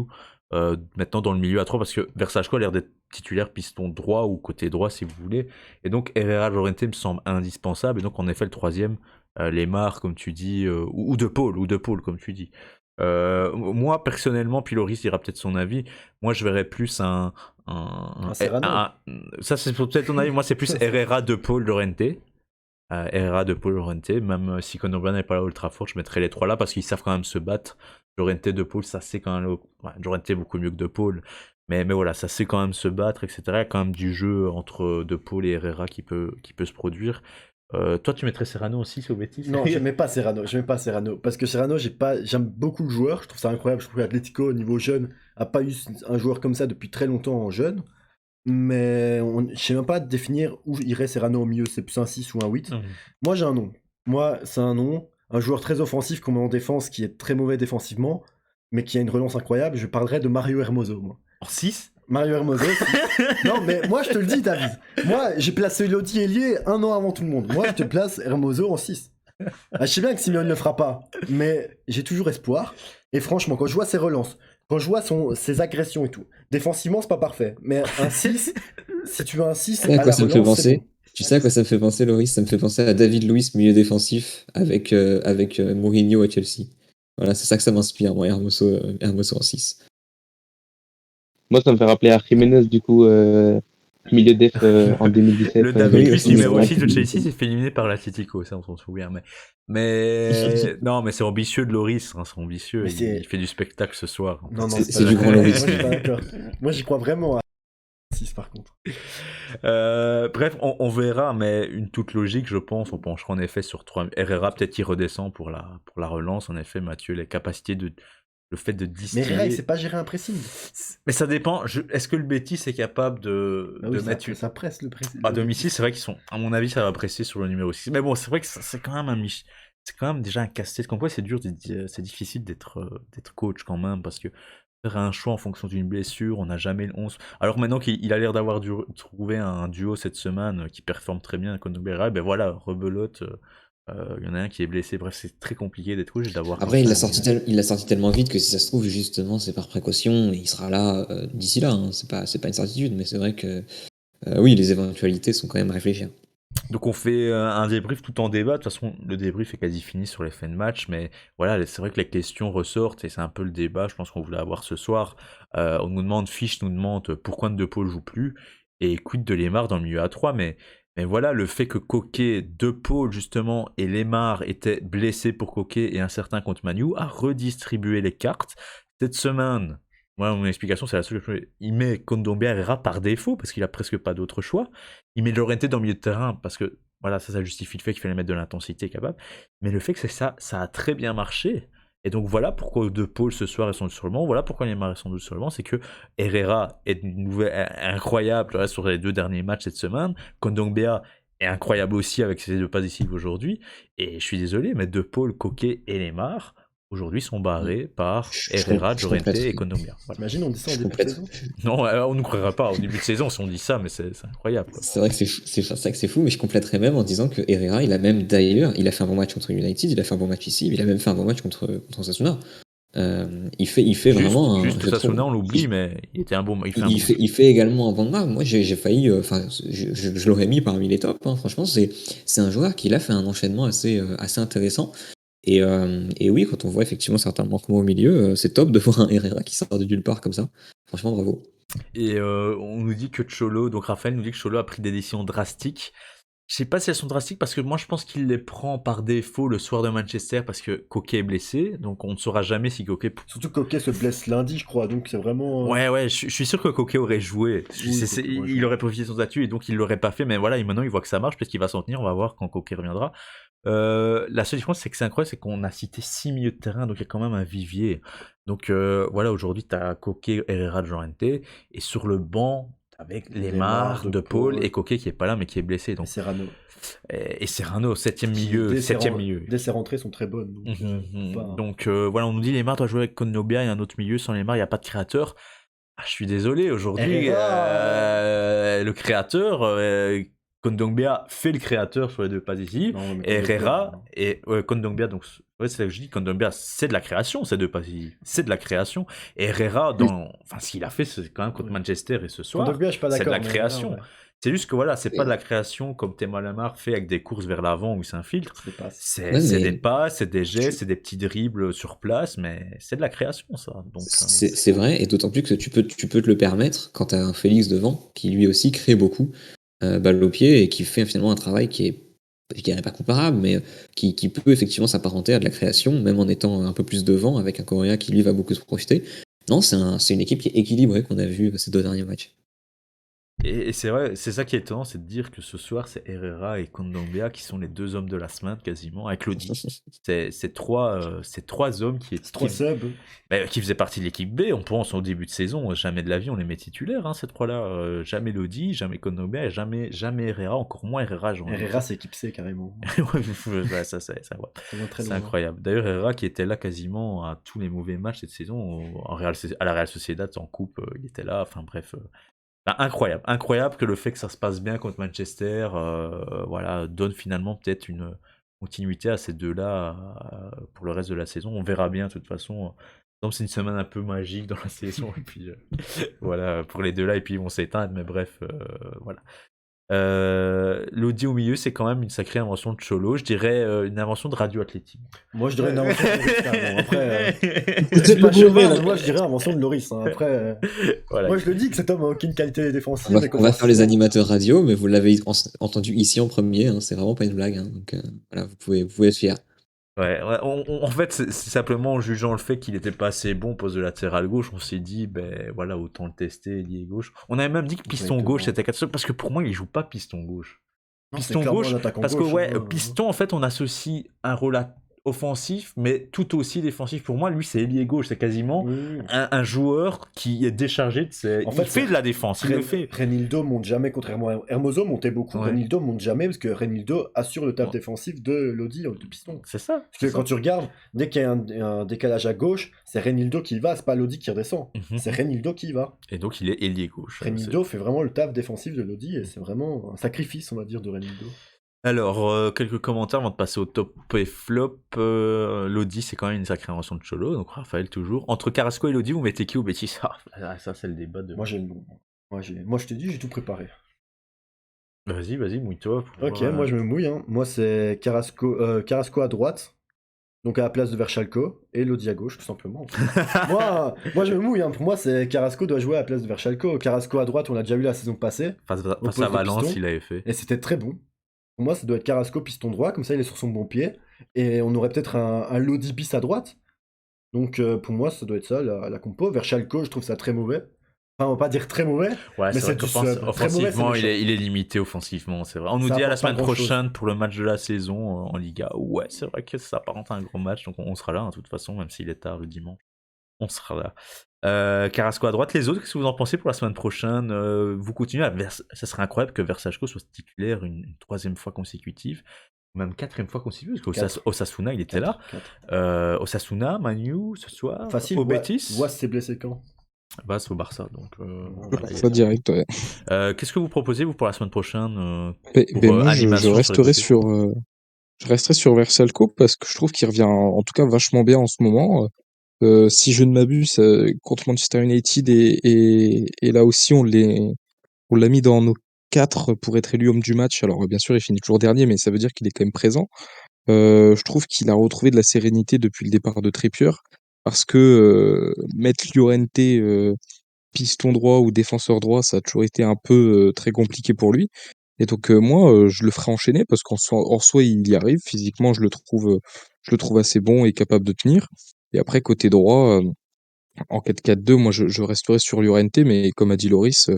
maintenant dans le milieu à 3, parce que Versachko a l'air d'être titulaire piston droit ou côté droit si vous voulez, et donc Herrera Llorente me semble indispensable, et donc en effet le troisième, Lemar comme tu dis, ou De Paul comme tu dis. Moi personnellement, puis Loris dira peut-être son avis, moi je verrais plus Un Serrano. ça c'est peut-être ton avis, moi c'est plus Herrera de Paul Llorente. Herrera de Paul Llorente, même si Kondogbia n'est pas là ultra fort, je mettrais les trois là parce qu'ils savent quand même se battre. Llorente de Paul, ça c'est quand même. Ouais, Llorente est beaucoup mieux que de Paul, mais voilà, ça c'est quand même se battre, etc. Il y a quand même du jeu entre de Paul et Herrera qui peut se produire. Toi, tu mettrais Serrano aussi sur Betis? Non, je mets pas Serrano. Parce que Serrano, j'aime beaucoup le joueur. Je trouve ça incroyable. Je trouve que l'Atlético, au niveau jeune, a pas eu un joueur comme ça depuis très longtemps en jeune. Mais je sais même pas définir où irait Serrano au milieu. C'est plus un 6 ou un 8. Moi, j'ai un nom. Moi, c'est un nom. Un joueur très offensif qu'on met en défense, qui est très mauvais défensivement, mais qui a une relance incroyable. Je parlerai de Mario Hermoso, moi. En 6? Mario Hermoso. Non, mais moi, je te le dis, David. Moi, j'ai placé Lodi Elie 1 an avant tout le monde. Moi, je te place Hermoso en 6. Je sais bien que Simeone ne le fera pas, mais j'ai toujours espoir. Et franchement, quand je vois ses relances, quand je vois ses agressions et tout, défensivement, c'est pas parfait. Mais un 6, si tu veux un 6, Tu sais à à quoi la ça me fait relance, c'est penser? bon. Tu sais à quoi ça me fait penser, Loris? Ça me fait penser à David Luiz, milieu défensif, avec Mourinho à Chelsea. Voilà, c'est ça que ça m'inspire, moi, Hermoso en 6. Moi, ça me fait rappeler à Jiménez, du coup, milieu def en 2017. Le David Luiz oui, numéro oui, 6 de Chelsea s'est fait éliminer par l'Atlético, ça on s'en souvient. Mais non, mais c'est ambitieux de Loris, hein, c'est ambitieux. Mais Il fait du spectacle ce soir. Non, C'est pas du d'accord. grand Loris. Moi, je suis pas d'accord. Moi, j'y crois vraiment à 6 par contre. Bref, on verra, mais une toute logique, je pense, on penchera en effet sur 3. Herrera, peut-être qu'il redescend pour la relance, en effet, Mathieu, les capacités le fait de Mais distiller. Herrera, il sait pas gérer un pressing. Mais ça dépend, est-ce que le Betis est capable de Ah oui, mettre ça presse le pressing. à domicile, c'est vrai qu'ils sont, à mon avis, ça va presser sur le numéro 6. Mais bon, c'est vrai que c'est quand même c'est quand même déjà un casse-tête. Comme quoi, c'est dur, c'est difficile d'être coach quand même, parce que faire un choix en fonction d'une blessure, on n'a jamais le 11. Alors maintenant qu'il a l'air d'avoir trouvé un duo cette semaine qui performe très bien, Kondogbia, ben voilà, rebelote. Il y en a un qui est blessé. Bref, c'est très compliqué d'être coach et d'avoir. Après, il l'a sorti tellement vite que si ça se trouve, justement, c'est par précaution et il sera là d'ici là. Hein. C'est pas une certitude, mais c'est vrai que oui, les éventualités sont quand même réfléchies. Donc on fait un débrief tout en débat. De toute façon, le débrief est quasi fini sur les fins de match, mais voilà, c'est vrai que les questions ressortent et c'est un peu le débat, je pense qu'on voulait avoir ce soir. On nous demande, Fiche nous demande pourquoi De Paul joue plus et quid de Lemar dans le milieu à 3, mais voilà, le fait que Coquet, De Paul justement et Lemar étaient blessés pour Coquet et un certain contre Manu a redistribué les cartes. Cette semaine, Moi, mon explication, c'est la seule que il met Kondogbia Herrera par défaut, parce qu'il a presque pas d'autre choix. Il met Llorente dans le milieu de terrain, parce que voilà, ça justifie le fait qu'il fallait mettre de l'intensité capable. Mais le fait que c'est ça, ça a très bien marché. Et donc voilà pourquoi De Paul ce soir est sans doute sur le banc. Voilà pourquoi Neymar est sans doute sur le banc. C'est que Herrera est incroyable là, sur les 2 derniers matchs cette semaine. Kondogbia est incroyable aussi avec ses 2 passes décisives aujourd'hui. Et je suis désolé, mais De Paul, Coquet et Neymar aujourd'hui sont barrés par Herrera, je Llorente complète. et Kondogbia. Voilà. T'imagines, on dit ça en Je début de complète. saison? Non, on ne croirait pas au début de saison si on dit ça, mais c'est incroyable. Quoi. C'est vrai que c'est vrai que c'est fou, mais je compléterais même en disant que Herrera, il a même d'ailleurs, il a fait un bon match contre United, il a fait un bon match ici, il a même fait un bon match contre Osasuna. Il fait vraiment juste je Sasuna, trouve, on l'oublie, mais il était un bon. Il fait un bon. il fait également un bon match. Moi, j'ai failli, enfin, je l'aurais mis parmi les tops. Hein. Franchement, c'est un joueur qui a fait un enchaînement assez intéressant. Et oui, quand on voit effectivement certains manquements au milieu, c'est top de voir un Herrera qui sort de nulle part comme ça. Franchement, bravo. Et on nous dit que Cholo, donc Raphaël nous dit que Cholo a pris des décisions drastiques. Je sais pas si elles sont drastiques parce que moi je pense qu'il les prend par défaut le soir de Manchester parce que Coquet est blessé, donc on ne saura jamais si Coquet. Surtout que Coquet se blesse lundi, je crois, donc c'est vraiment. Ouais, je suis sûr que Coquet aurait joué. Oui, Coquet aurait Il joué. aurait profité de son statut et donc il l'aurait pas fait, mais voilà, et maintenant il voit que ça marche, peut-être qu'il va s'en tenir, on va voir quand Coquet reviendra. La seule différence, c'est que c'est incroyable, c'est qu'on a cité 6 milieux de terrain, donc il y a quand même un vivier. Donc voilà, aujourd'hui, tu as Coquet, Herrera, Llorente, et sur le banc, avec Lemar, De Paul et Coquet qui est pas là, mais qui est blessé. Et Donc, Serrano. et Serrano, 7ème Qui, milieu. dès ses 7ème ren- milieu. Dès ses rentrées sont très bonnes. Donc, pas- Donc voilà, on nous dit Lemar doit jouer avec Kondogbia et un autre milieu. Sans Lemar, il n'y a pas de créateur. Ah, je suis désolé, aujourd'hui, le créateur, Kondogbia fait le créateur sur les 2 passes ici. Non, mais Et Kondogbia, Herrera non. et Kondogbia, donc ouais, c'est là que je dis, Kondogbia, c'est de la création, ces 2 passes ici. C'est de la création. Et Herrera, enfin, ce qu'il a fait, c'est quand même contre Manchester et ce soir. Kondogbia, je suis pas C'est de d'accord. la mais création. non, ouais. C'est juste que voilà, c'est pas de la création comme Théma Lamar fait avec des courses vers l'avant où il s'infiltre. C'est pas- C'est Ouais, mais- des passes, c'est des gestes, c'est des petits dribbles sur place, mais c'est de la création, ça. Donc, C'est vrai, et d'autant plus que tu peux te le permettre quand tu as un Félix devant, qui lui aussi crée beaucoup, balle au pied, et qui fait finalement un travail qui est, je dirais pas comparable, mais qui peut effectivement s'apparenter à de la création, même en étant un peu plus devant, avec un Correa qui lui va beaucoup se profiter. Non, c'est une équipe qui est équilibrée qu'on a vu ces 2 derniers matchs. Et c'est vrai, c'est ça qui est étonnant, c'est de dire que ce soir, c'est Herrera et Kondogbia qui sont les 2 hommes de la semaine, quasiment, avec Lodi. C'est 3 hommes C'est 3 subs. qui faisaient partie de l'équipe B. On pense au début de saison, jamais de la vie on les met titulaires, hein, ces 3-là. Jamais Lodi, jamais Kondogbia, et jamais Herrera, encore moins Herrera. Herrera, c'est équipe C carrément. Ouais, ça va. Ça va très C'est loin. incroyable. D'ailleurs, Herrera qui était là quasiment à tous les mauvais matchs cette saison, à la Real Sociedad en coupe, il était là. Enfin bref, incroyable que le fait que ça se passe bien contre Manchester, voilà, donne finalement peut-être une continuité à ces 2-là pour le reste de la saison. On verra bien de toute façon. Donc c'est une semaine un peu magique dans la saison et puis voilà pour les 2-là et puis ils vont s'éteindre. Mais bref, voilà. Lodi au milieu, c'est quand même une sacrée invention de Cholo. Je dirais une invention de Radio Athlétique. Moi, je dirais une invention de Loris, carrément. Après, C'est c'est pas le mauvais, cheval, là. mais moi, je dirais invention de Loris. Hein. Après, Voilà. moi, je le dis que cet homme a aucune qualité défensive. On va faire les animateurs radio, mais vous l'avez entendu ici en premier, hein, c'est vraiment pas une blague. Hein, donc voilà, vous pouvez être fiers. Ouais, en fait, c'est simplement en jugeant le fait qu'il était pas assez bon au poste de latéral gauche, on s'est dit, ben voilà, autant le tester, ailier gauche. On avait même dit que piston Exactement. gauche c'était catastrophique, parce que pour moi, il joue pas piston gauche. Non, c'est Piston clairement gauche, un attaquant parce que gauche, ouais, hein. piston, en fait, on associe un rôle offensif, mais tout aussi défensif. Pour moi, lui, c'est ailier gauche, c'est quasiment Oui. un joueur qui est déchargé de ses... En il fait, fait de la défense, il le fait. Renildo monte jamais, contrairement à Hermoso montait beaucoup. Ouais. Renildo monte jamais parce que Renildo assure le taf Ouais. défensif de Lodi de piston. C'est ça. Parce que quand tu regardes, dès qu'il y a un décalage à gauche, c'est Renildo qui y va, c'est pas Lodi qui redescend. Mhm. C'est Renildo qui y va. Et donc, il est ailier gauche. Renildo fait vraiment le taf défensif de Lodi et c'est vraiment un sacrifice, on va dire, de Renildo. Alors, quelques commentaires avant de passer au top et flop. Lodi, c'est quand même une sacrée invention de Cholo, donc Raphaël toujours. Entre Carrasco et Lodi, vous mettez qui au Betis? Ça, c'est le débat de... Moi, je te dis, j'ai tout préparé. Vas-y, mouille-toi. pour Ok, voir, moi je me mouille. Hein. Moi, c'est Carrasco à droite, donc à la place de Verchalco, et Lodi à gauche, tout simplement. moi, je me mouille. Hein. Pour moi, c'est Carrasco doit jouer à la place de Verchalco. Carrasco à droite, on l'a déjà vu la saison passée, Face poste à de Valence, piston. il avait fait. et c'était très bon. Pour moi, ça doit être Carrasco piston droit, comme ça il est sur son bon pied, et on aurait peut-être un Lodi bis à droite. Donc pour moi, ça doit être ça, la compo. Verschalko, je trouve ça très mauvais. Enfin, on va pas dire très mauvais, Ouais, mais c'est c'est vrai du sub. Très mauvais, c'est qu'offensivement, méchant. il est limité offensivement, c'est vrai. On nous Ça dit à la apporte pas semaine grand-chose. prochaine pour le match de la saison en Liga. Ouais, c'est vrai que ça apparente à un gros match, donc on sera là, hein, de toute façon, même s'il est tard le dimanche. On sera là. Carrasco à droite, les autres, qu'est-ce que vous en pensez pour la semaine prochaine? Vous continuez ça serait incroyable que Versajko soit titulaire une troisième fois consécutive, même quatrième fois consécutive, parce Quatre. qu'Osasuna, il était là. 4. Osasuna, Manu, ce soir, Facile, au Betis. Voix s'est blessé quand? Bah, c'est au Barça, donc voilà, Ça direct, ouais. qu'est-ce que vous proposez, vous, pour la semaine prochaine, pour Ben moi, je animation sur les resterai côtés? je resterai sur Versalco parce que je trouve qu'il revient en tout cas vachement bien en ce moment. Si je ne m'abuse, contre Manchester United et là aussi on l'a mis dans nos 4 pour être élu homme du match. Alors bien sûr, il finit toujours dernier, mais ça veut dire qu'il est quand même présent. Je trouve qu'il a retrouvé de la sérénité depuis le départ de Trippier parce que mettre Llorente piston droit ou défenseur droit, ça a toujours été un peu très compliqué pour lui. Et donc moi, je le ferai enchaîner parce en soi, il y arrive. Physiquement, je le trouve assez bon et capable de tenir. Et après, côté droit, en 4-4-2, moi, je resterai sur Llorente, mais comme a dit Loris,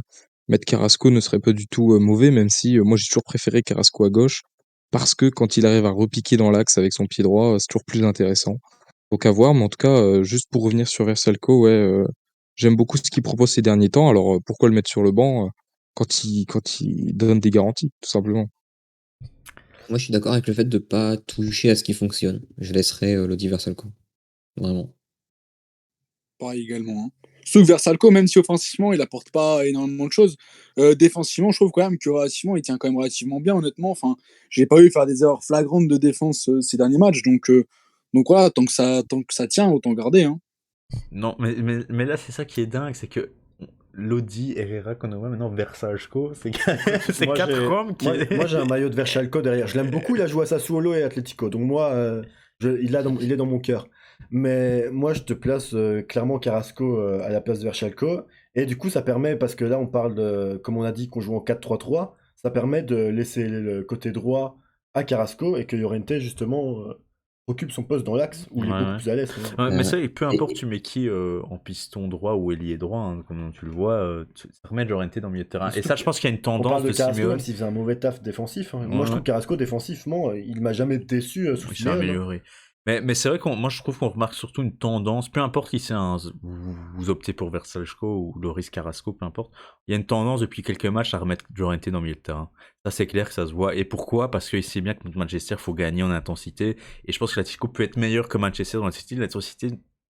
mettre Carrasco ne serait pas du tout mauvais, même si moi, j'ai toujours préféré Carrasco à gauche parce que quand il arrive à repiquer dans l'axe avec son pied droit, c'est toujours plus intéressant. Donc à voir, mais en tout cas, juste pour revenir sur Versalco, ouais, j'aime beaucoup ce qu'il propose ces derniers temps. Alors pourquoi le mettre sur le banc quand il donne des garanties, tout simplement. Moi, je suis d'accord avec le fait de pas toucher à ce qui fonctionne. Je laisserai Lodi Versalco. Vraiment. Pareil également. Hein. Sauf que Versalco, même si offensivement, il apporte pas énormément de choses, défensivement, je trouve quand même que relativement, il tient quand même relativement bien, honnêtement. Enfin, j'ai pas eu faire des erreurs flagrantes de défense ces derniers matchs, donc voilà, tant que ça tient, autant garder. Hein. Non, mais là, c'est ça qui est dingue, c'est que Lodi, Herrera, Konowa, maintenant Versajko, c'est Moi, 4 j'ai hommes qui... moi, j'ai un maillot de Verschalko derrière. Je l'aime beaucoup, il a joué à Sassuolo et Atlético. Donc moi, il est dans mon cœur. Mais moi, je te place clairement Carrasco à la place de Verschalko. Et du coup, ça permet, parce que là, on parle de, comme on a dit, qu'on joue en 4-3-3, ça permet de laisser le côté droit à Carrasco et que Llorente, justement, occupe son poste dans l'axe, où Ouais, il est beaucoup ouais. plus à l'aise. Quand même. Ouais, mais ça, Ouais. peu importe tu mets qui en piston droit ou ailier droit, hein, comme tu le vois, ça remet de l'orienté dans le milieu de terrain. Mais Et surtout ça, je pense qu'il y a une on tendance parle de de Carrasco, même Simeone. s'il faisait un mauvais taf défensif. Hein. Moi, Ouais, je ouais. trouve Carrasco, défensivement, il m'a jamais déçu sous Il s'est Simeone. Hein. amélioré. Mais c'est vrai moi je trouve qu'on remarque surtout une tendance, peu importe qui c'est, hein, vous optez pour Versalco ou Loris Carrasco, peu importe. Il y a une tendance depuis quelques matchs à remettre Llorente dans le milieu de terrain. Ça c'est clair que ça se voit. Et pourquoi? Parce qu'il sait bien que contre Manchester, il faut gagner en intensité. Et je pense que l'Atlético peut être meilleur que Manchester dans l'intensité. L'intensité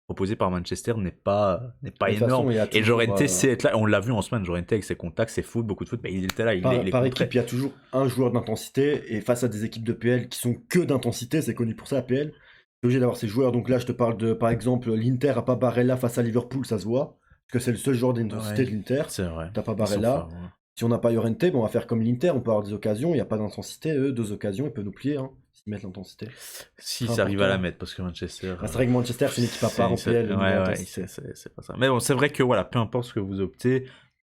proposée par Manchester n'est pas De toute énorme. façon, il y a Et toujours. Llorente c'est être là. On l'a vu en semaine, Llorente avec ses contacts, ses foot, beaucoup de foot. Mais il était là, il est Par contré. équipe, il y a toujours un joueur d'intensité. Et face à des équipes de PL qui sont que d'intensité, c'est connu pour ça, la PL. C'est obligé d'avoir ces joueurs. Donc là, je te parle de, par exemple, l'Inter a pas Barella face à Liverpool, ça se voit. Parce que c'est le seul joueur d'intensité Ouais, de l'Inter. c'est vrai. T'as pas Ils sont Barella. forts. Ouais. Si on n'a pas Llorente, bon, on va faire comme l'Inter. On peut avoir des occasions. Il n'y a pas d'intensité. Eux, 2 occasions, ils peuvent nous plier. Hein, s'ils mettent l'intensité. Si Très ça arrive à la important. mettre, parce que Manchester. Bah, c'est vrai que Manchester, c'est une équipe à part en PL au niveau Ouais, intensité. c'est pas ça. Mais bon, c'est vrai que voilà, peu importe ce que vous optez,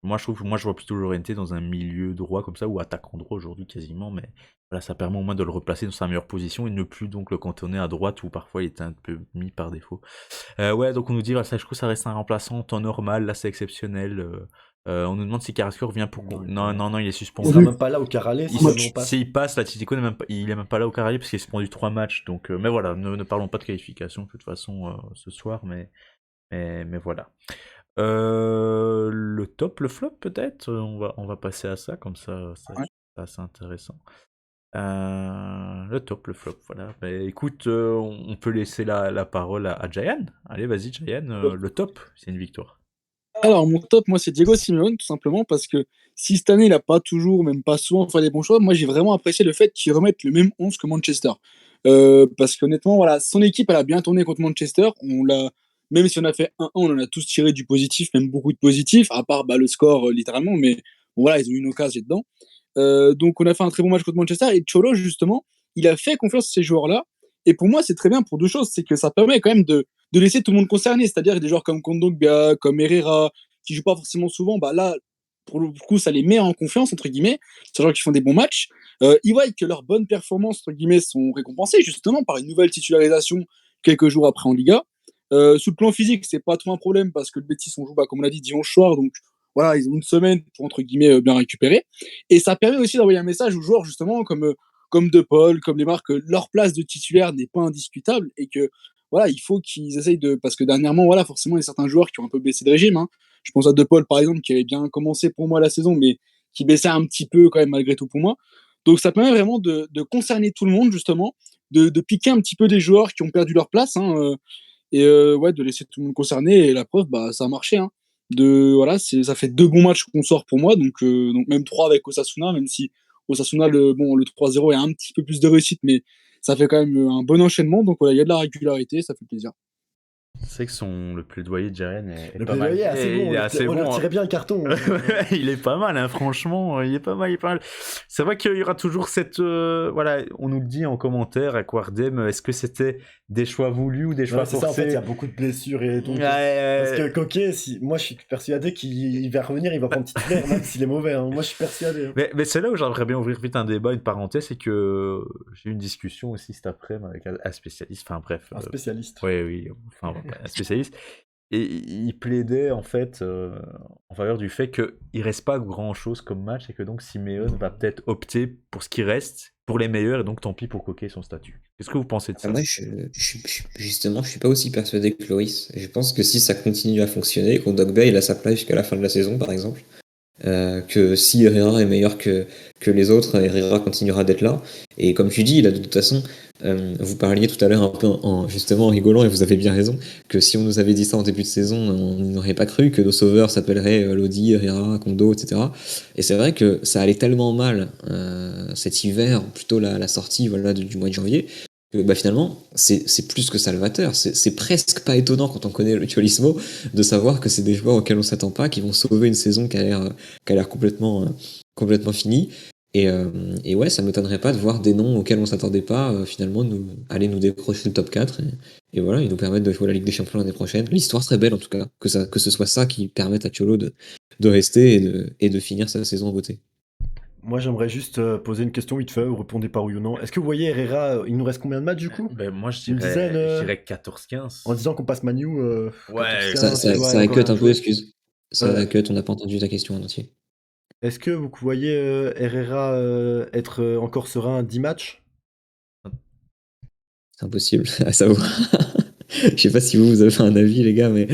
moi je vois plutôt l'orienter dans un milieu droit comme ça, ou attaquant droit aujourd'hui quasiment, mais voilà, ça permet au moins de le replacer dans sa meilleure position et ne plus donc le cantonner à droite où parfois il était un peu mis par défaut. Ouais, donc on nous dit, Valsachko, ça reste un remplaçant en temps normal, là c'est exceptionnel. On nous demande si Carrasco revient pour. Non, il est Il suspendu. sera même pas là au Carralé si ça non passe. S'il passe, l'Atlético il est même pas là au Carré parce qu'il est suspendu 3 matchs. Donc, mais voilà, ne parlons pas de qualification de toute façon ce soir, mais voilà. Le top, le flop peut-être. On va passer à ça comme ça, Ouais. c'est assez intéressant. Le top, le flop, voilà. Bah, écoute, on peut laisser la parole à Jayan. Allez, vas-y, Jayan. Le top, c'est une victoire. Alors, mon top, moi, c'est Diego Simeone, tout simplement, parce que si cette année, il n'a pas toujours, même pas souvent, fait les bons choix, moi, j'ai vraiment apprécié le fait qu'il remette le même 11 que Manchester. Parce qu'honnêtement, voilà, son équipe, elle a bien tourné contre Manchester. Même si on a fait 1-1, on en a tous tiré du positif, même beaucoup de positif, à part le score, littéralement, mais bon, voilà, ils ont eu une occasion dedans. Donc, on a fait un très bon match contre Manchester, et Cholo, justement, il a fait confiance à ces joueurs-là. Et pour moi, c'est très bien pour deux choses. C'est que ça permet quand même de laisser tout le monde concerné, c'est-à-dire des joueurs comme Kondogbia, comme Herrera, qui jouent pas forcément souvent, bah là, pour le coup, ça les met en confiance, entre guillemets, ces joueurs qui font des bons matchs. Ils voient que leurs bonnes performances, entre guillemets, sont récompensées justement par une nouvelle titularisation quelques jours après en Liga. Sur le plan physique, c'est pas trop un problème parce que le Betis, on joue, comme on l'a dit, dimanche soir. Donc voilà, ils ont une semaine pour, entre guillemets, bien récupérer. Et ça permet aussi d'envoyer un message aux joueurs, justement, comme De Paul, comme les marques, que leur place de titulaire n'est pas indiscutable et que voilà, il faut qu'ils essayent de. Parce que dernièrement, voilà, forcément, il y a certains joueurs qui ont un peu baissé de régime. Hein. Je pense à De Paul, par exemple, qui avait bien commencé pour moi la saison, mais qui baissait un petit peu quand même malgré tout pour moi. Donc ça permet vraiment de concerner tout le monde, justement, de piquer un petit peu des joueurs qui ont perdu leur place. Hein, et ouais, de laisser tout le monde concerné. Et la preuve, bah, ça a marché. Hein. Voilà, ça fait 2 bons matchs qu'on sort pour moi, donc même 3 avec Osasuna, même si Osasuna, le 3-0 est un petit peu plus de réussite, mais ça fait quand même un bon enchaînement. Donc voilà, il y a de la régularité, ça fait plaisir. C'est que le plaidoyer de Jaren est Le pas mal. plaidoyer est assez bon. Il est assez On bon. leur tirait bien le carton. Hein. Il est pas mal, hein, franchement. Il est pas mal, il est pas mal. C'est vrai qu'il y aura toujours cette. Voilà, on nous le dit en commentaire à Quardem. Est-ce que c'était des choix voulus ou des choix Ouais, c'est forcés? ça, en fait, il y a beaucoup de blessures et donc. Ouais, Parce que Coquet, moi je suis persuadé qu'il va revenir, il va prendre titulaire, même s'il est mauvais. Hein. Moi je suis persuadé. Hein. Mais c'est là où j'aimerais bien ouvrir vite un débat, une parenthèse, c'est que j'ai eu une discussion aussi cet après-midi avec un spécialiste. Enfin bref. Un spécialiste. Oui, enfin un spécialiste. Et il plaidait en fait en faveur du fait qu'il reste pas grand chose comme match et que donc Simeone va peut-être opter pour ce qui reste pour les meilleurs et donc tant pis pour coquer son statut. Qu'est-ce que vous pensez de ça? Moi, justement, je suis pas aussi persuadé que Loris. Je pense que si ça continue à fonctionner, qu'Ondogbia il a sa place jusqu'à la fin de la saison, par exemple, que si Herrera est meilleur que les autres, Herrera continuera d'être là. Et comme tu dis, il a de toute façon, vous parliez tout à l'heure un peu justement en rigolant, et vous avez bien raison, que si on nous avait dit ça en début de saison, on n'aurait pas cru que nos sauveurs s'appelleraient Lodi, Herrera, Kondo, etc. Et c'est vrai que ça allait tellement mal cet hiver, plutôt la sortie voilà, du mois de janvier, que bah, finalement, c'est plus que salvateur. C'est presque pas étonnant quand on connaît le Cholismo de savoir que c'est des joueurs auxquels on s'attend pas, qui vont sauver une saison qui a l'air complètement finie. Et ouais, ça m'étonnerait pas de voir des noms auxquels on s'attendait pas finalement aller nous décrocher le top 4 et voilà, ils nous permettent de jouer la Ligue des Champions l'année prochaine. L'histoire serait belle en tout cas, que ce soit ça qui permette à Cholo de rester et de finir sa saison en beauté. Moi, j'aimerais juste poser une question vite fait, vous répondez par oui ou non. Est-ce que vous voyez Herrera, il nous reste combien de matchs du coup? Moi, je Une dizaine, dirais 14-15. En disant qu'on passe Manu. Ouais, 14-15, Ça ouais, a encore cut un un peu, joueur. excuse. Ça a cut, on n'a pas entendu ta question en entier. Est-ce que vous voyez Herrera être encore serein 10 matchs? C'est impossible à savoir. Je sais pas si vous avez un avis, les gars, mais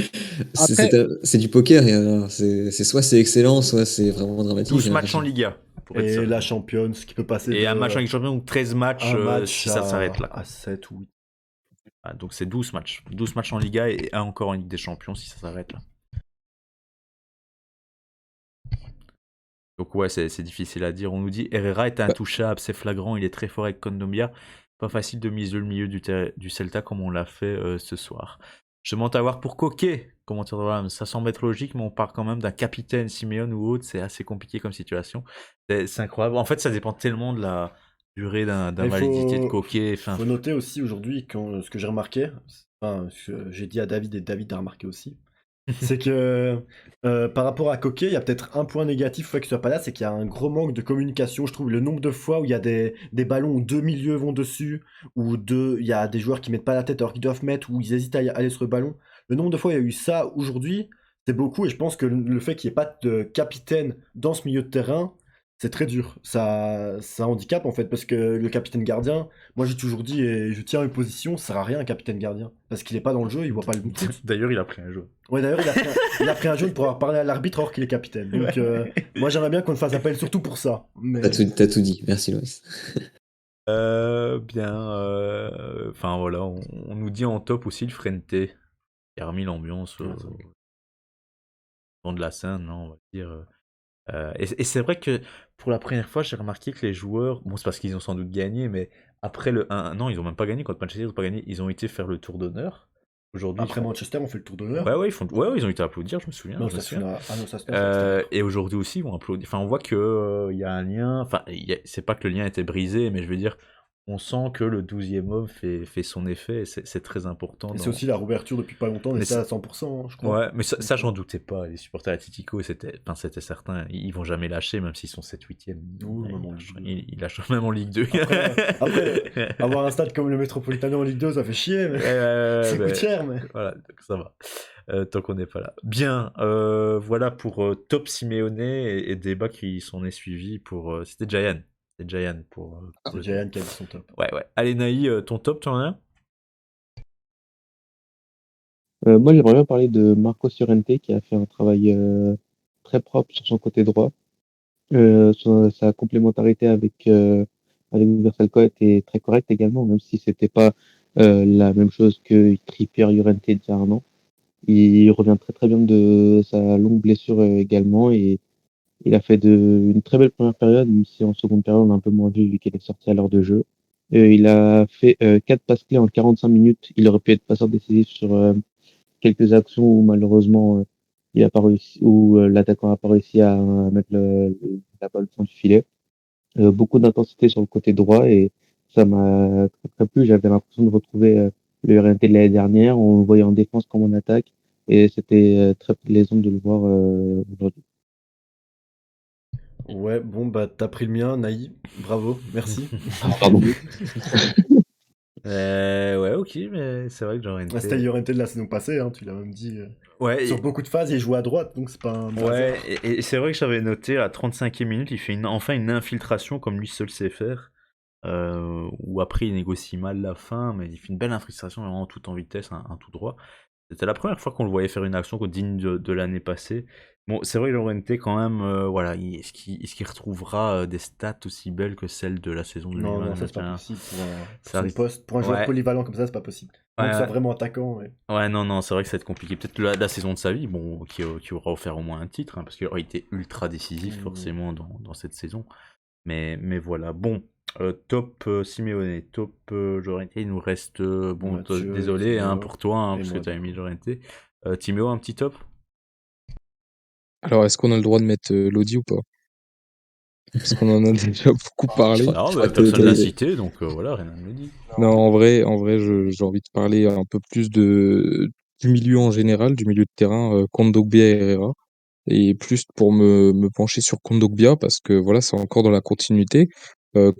c'est du poker. C'est soit c'est excellent, soit c'est vraiment dramatique. 12 matchs en Liga. Et la Champions, qui peut passer. Et un match en Ligue des Champions, donc 13 matchs, si ça s'arrête là. À 7 ou 8. Ah, donc c'est 12 matchs. 12 matchs en Liga et un encore en Ligue des Champions si ça s'arrête là. Donc ouais, c'est difficile à dire. On nous dit Herrera est intouchable, c'est flagrant, il est très fort avec Kondogbia. Pas facile de miser le milieu du Celta comme on l'a fait ce soir. Je demande à voir pour Coquet. Commentaire de Rams, ça semble être logique, mais on part quand même d'un capitaine Simeone ou autre. C'est assez compliqué comme situation. C'est incroyable. En fait, ça dépend tellement de la durée d'un validité de Coquet. Il faut noter aussi aujourd'hui ce que j'ai remarqué, ce que j'ai dit à David et David a remarqué aussi, c'est que par rapport à Coquet, il y a peut-être un point négatif qu'il soit pas là, c'est qu'il y a un gros manque de communication. Je trouve le nombre de fois où il y a des ballons où 2 milieux vont dessus, où il y a des joueurs qui mettent pas la tête alors qu'ils doivent mettre, ou ils hésitent à aller sur le ballon. Le nombre de fois où il y a eu ça aujourd'hui, c'est beaucoup, et je pense que le fait qu'il n'y ait pas de capitaine dans ce milieu de terrain, c'est très dur. Ça handicape en fait, parce que le capitaine gardien, moi j'ai toujours dit, et je tiens une position, ça sert à rien un capitaine gardien. Parce qu'il est pas dans le jeu, il voit pas le foot. D'ailleurs, il a pris un jaune. Ouais, d'ailleurs, il a pris un jaune pour avoir parlé à l'arbitre alors qu'il est capitaine. Donc, moi j'aimerais bien qu'on le fasse appel surtout pour ça. Mais... T'as tout dit, merci Loïs. Enfin voilà, on nous dit en top aussi le Frente. Il a remis l'ambiance au fond de la scène, non, on va dire. Et c'est vrai que pour la première fois, j'ai remarqué que les joueurs, bon, c'est parce qu'ils ont sans doute gagné, mais après le 1, non, ils ont même pas gagné. Quand Manchester ils ont pas gagné, ils ont été faire le tour d'honneur. Aujourd'hui, après Manchester, on fait le tour d'honneur. Ouais, ils ont été applaudir, je me souviens. Non, et aujourd'hui aussi, ils vont applaudir. Enfin, on voit que il y a un lien. Enfin, c'est pas que le lien était brisé, mais je veux dire, on sent que le 12e homme fait son effet, et c'est très important. Et c'est aussi la rouverture depuis pas longtemps, Mais mais ça à 100%, hein, je crois. Ouais, mais ça j'en doutais pas. Les supporters Atletico, c'était certain. Ils vont jamais lâcher, même s'ils sont 7-8e. Oui, même en Ligue 2. Ils lâchent même en Ligue 2. Après, avoir un stade comme le Metropolitano en Ligue 2, ça fait chier, mais ça coûte cher. Mais... Voilà, donc ça va. Tant qu'on n'est pas là. Bien, voilà pour Top Simeone et débats qui s'en est suivi pour... C'était Jayan. C'était Jayan pour... C'est Jayan qui a dit son top. Ouais. Allez, Naï, ton top, tu en as un? Moi, j'aimerais bien parler de Marco Llorente qui a fait un travail très propre sur son côté droit. Sa complémentarité avec Versalco était très correcte également, même si c'était pas la même chose que Trippier Llorente d'il y a un an. Il revient très très bien de sa longue blessure également et il a fait une très belle première période, même si en seconde période on a un peu moins vu qu'il est sorti à l'heure de jeu. Il a fait 4 passes clés en 45 minutes. Il aurait pu être passeur décisif sur quelques actions où malheureusement il a pas réussi, où l'attaquant n'a pas réussi à mettre la balle au fond du filet. Beaucoup d'intensité sur le côté droit et ça m'a très, très plu. J'avais l'impression de retrouver le RNT de l'année dernière. On le voyait en défense comme en attaque et c'était très plaisant de le voir aujourd'hui. Ouais, bon, bah t'as pris le mien, Naï. Bravo, merci. Pardon. Ouais, ok, mais c'est vrai que j'aurais Ah, c'était Llorente de la saison passée, hein, tu l'as même dit. Ouais, Sur beaucoup de phases, il joue à droite, donc c'est pas un ouais, hasard. et c'est vrai que j'avais noté à 35e minute, il fait enfin une infiltration comme lui seul sait faire. Où après il négocie mal la fin, mais il fait une belle infiltration vraiment tout en vitesse, un tout droit. C'était la première fois qu'on le voyait faire une action digne de l'année passée. Bon, c'est vrai que Llorente quand même, voilà, est-ce qu'il retrouvera des stats aussi belles que celles de la saison Non, ça c'est pas 2020-2021? possible pour Ça son risque- poste. Pour un joueur Ouais, polyvalent comme ça, c'est pas possible. ouais, Donc soit ouais. vraiment attaquant. Ouais. Ouais, non, c'est vrai que ça va être compliqué. Peut-être la saison de sa vie, bon, qui aura offert au moins un titre, hein, parce qu'il aurait été ultra décisif forcément dans cette saison. Mais voilà, bon, top Simeone, top Llorente, il nous reste, bon, Mathieu, désolé hein, Timéo pour toi, hein, et parce que moi, tu as du mis coup. Llorente. Timéo, un petit top? Alors, est-ce qu'on a le droit de mettre Lodi ou pas? Parce qu'on en a déjà beaucoup parlé. Non, Je mais crois que personne l'a t'avais- cité, donc voilà, rien ne me dit. Non, en vrai, j'ai envie de parler un peu plus du milieu en général, du milieu de terrain, Kondogbia et Herrera. Et plus pour me pencher sur Kondogbia, parce que voilà, c'est encore dans la continuité.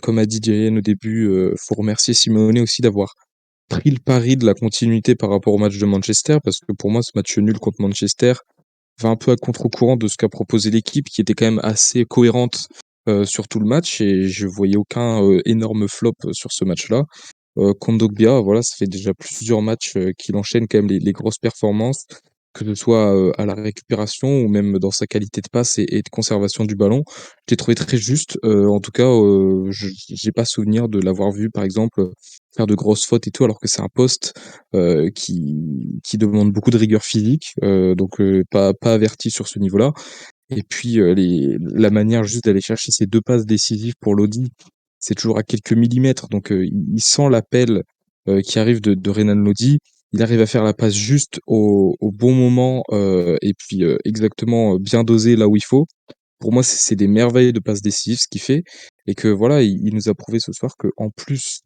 Comme a dit Jayen au début, faut remercier Simeone aussi d'avoir pris le pari de la continuité par rapport au match de Manchester, parce que pour moi, ce match nul contre Manchester va un peu à contre-courant de ce qu'a proposé l'équipe, qui était quand même assez cohérente sur tout le match, et je voyais aucun énorme flop sur ce match-là. Kondogbia, voilà, ça fait déjà plusieurs matchs qu'il enchaîne quand même les grosses performances, que ce soit à la récupération ou même dans sa qualité de passe et de conservation du ballon. Je l'ai trouvé très juste. En tout cas, je j'ai pas souvenir de l'avoir vu, par exemple, faire de grosses fautes et tout, alors que c'est un poste qui demande beaucoup de rigueur physique, donc pas averti sur ce niveau-là. Et puis la manière juste d'aller chercher ces deux passes décisives pour Lodi, c'est toujours à quelques millimètres. Donc il sent l'appel qui arrive de Renan Lodi. Il arrive à faire la passe juste au bon moment et puis exactement bien dosé là où il faut. Pour moi, c'est des merveilles de passes décisives ce qu'il fait. Et que voilà, il nous a prouvé ce soir qu'en plus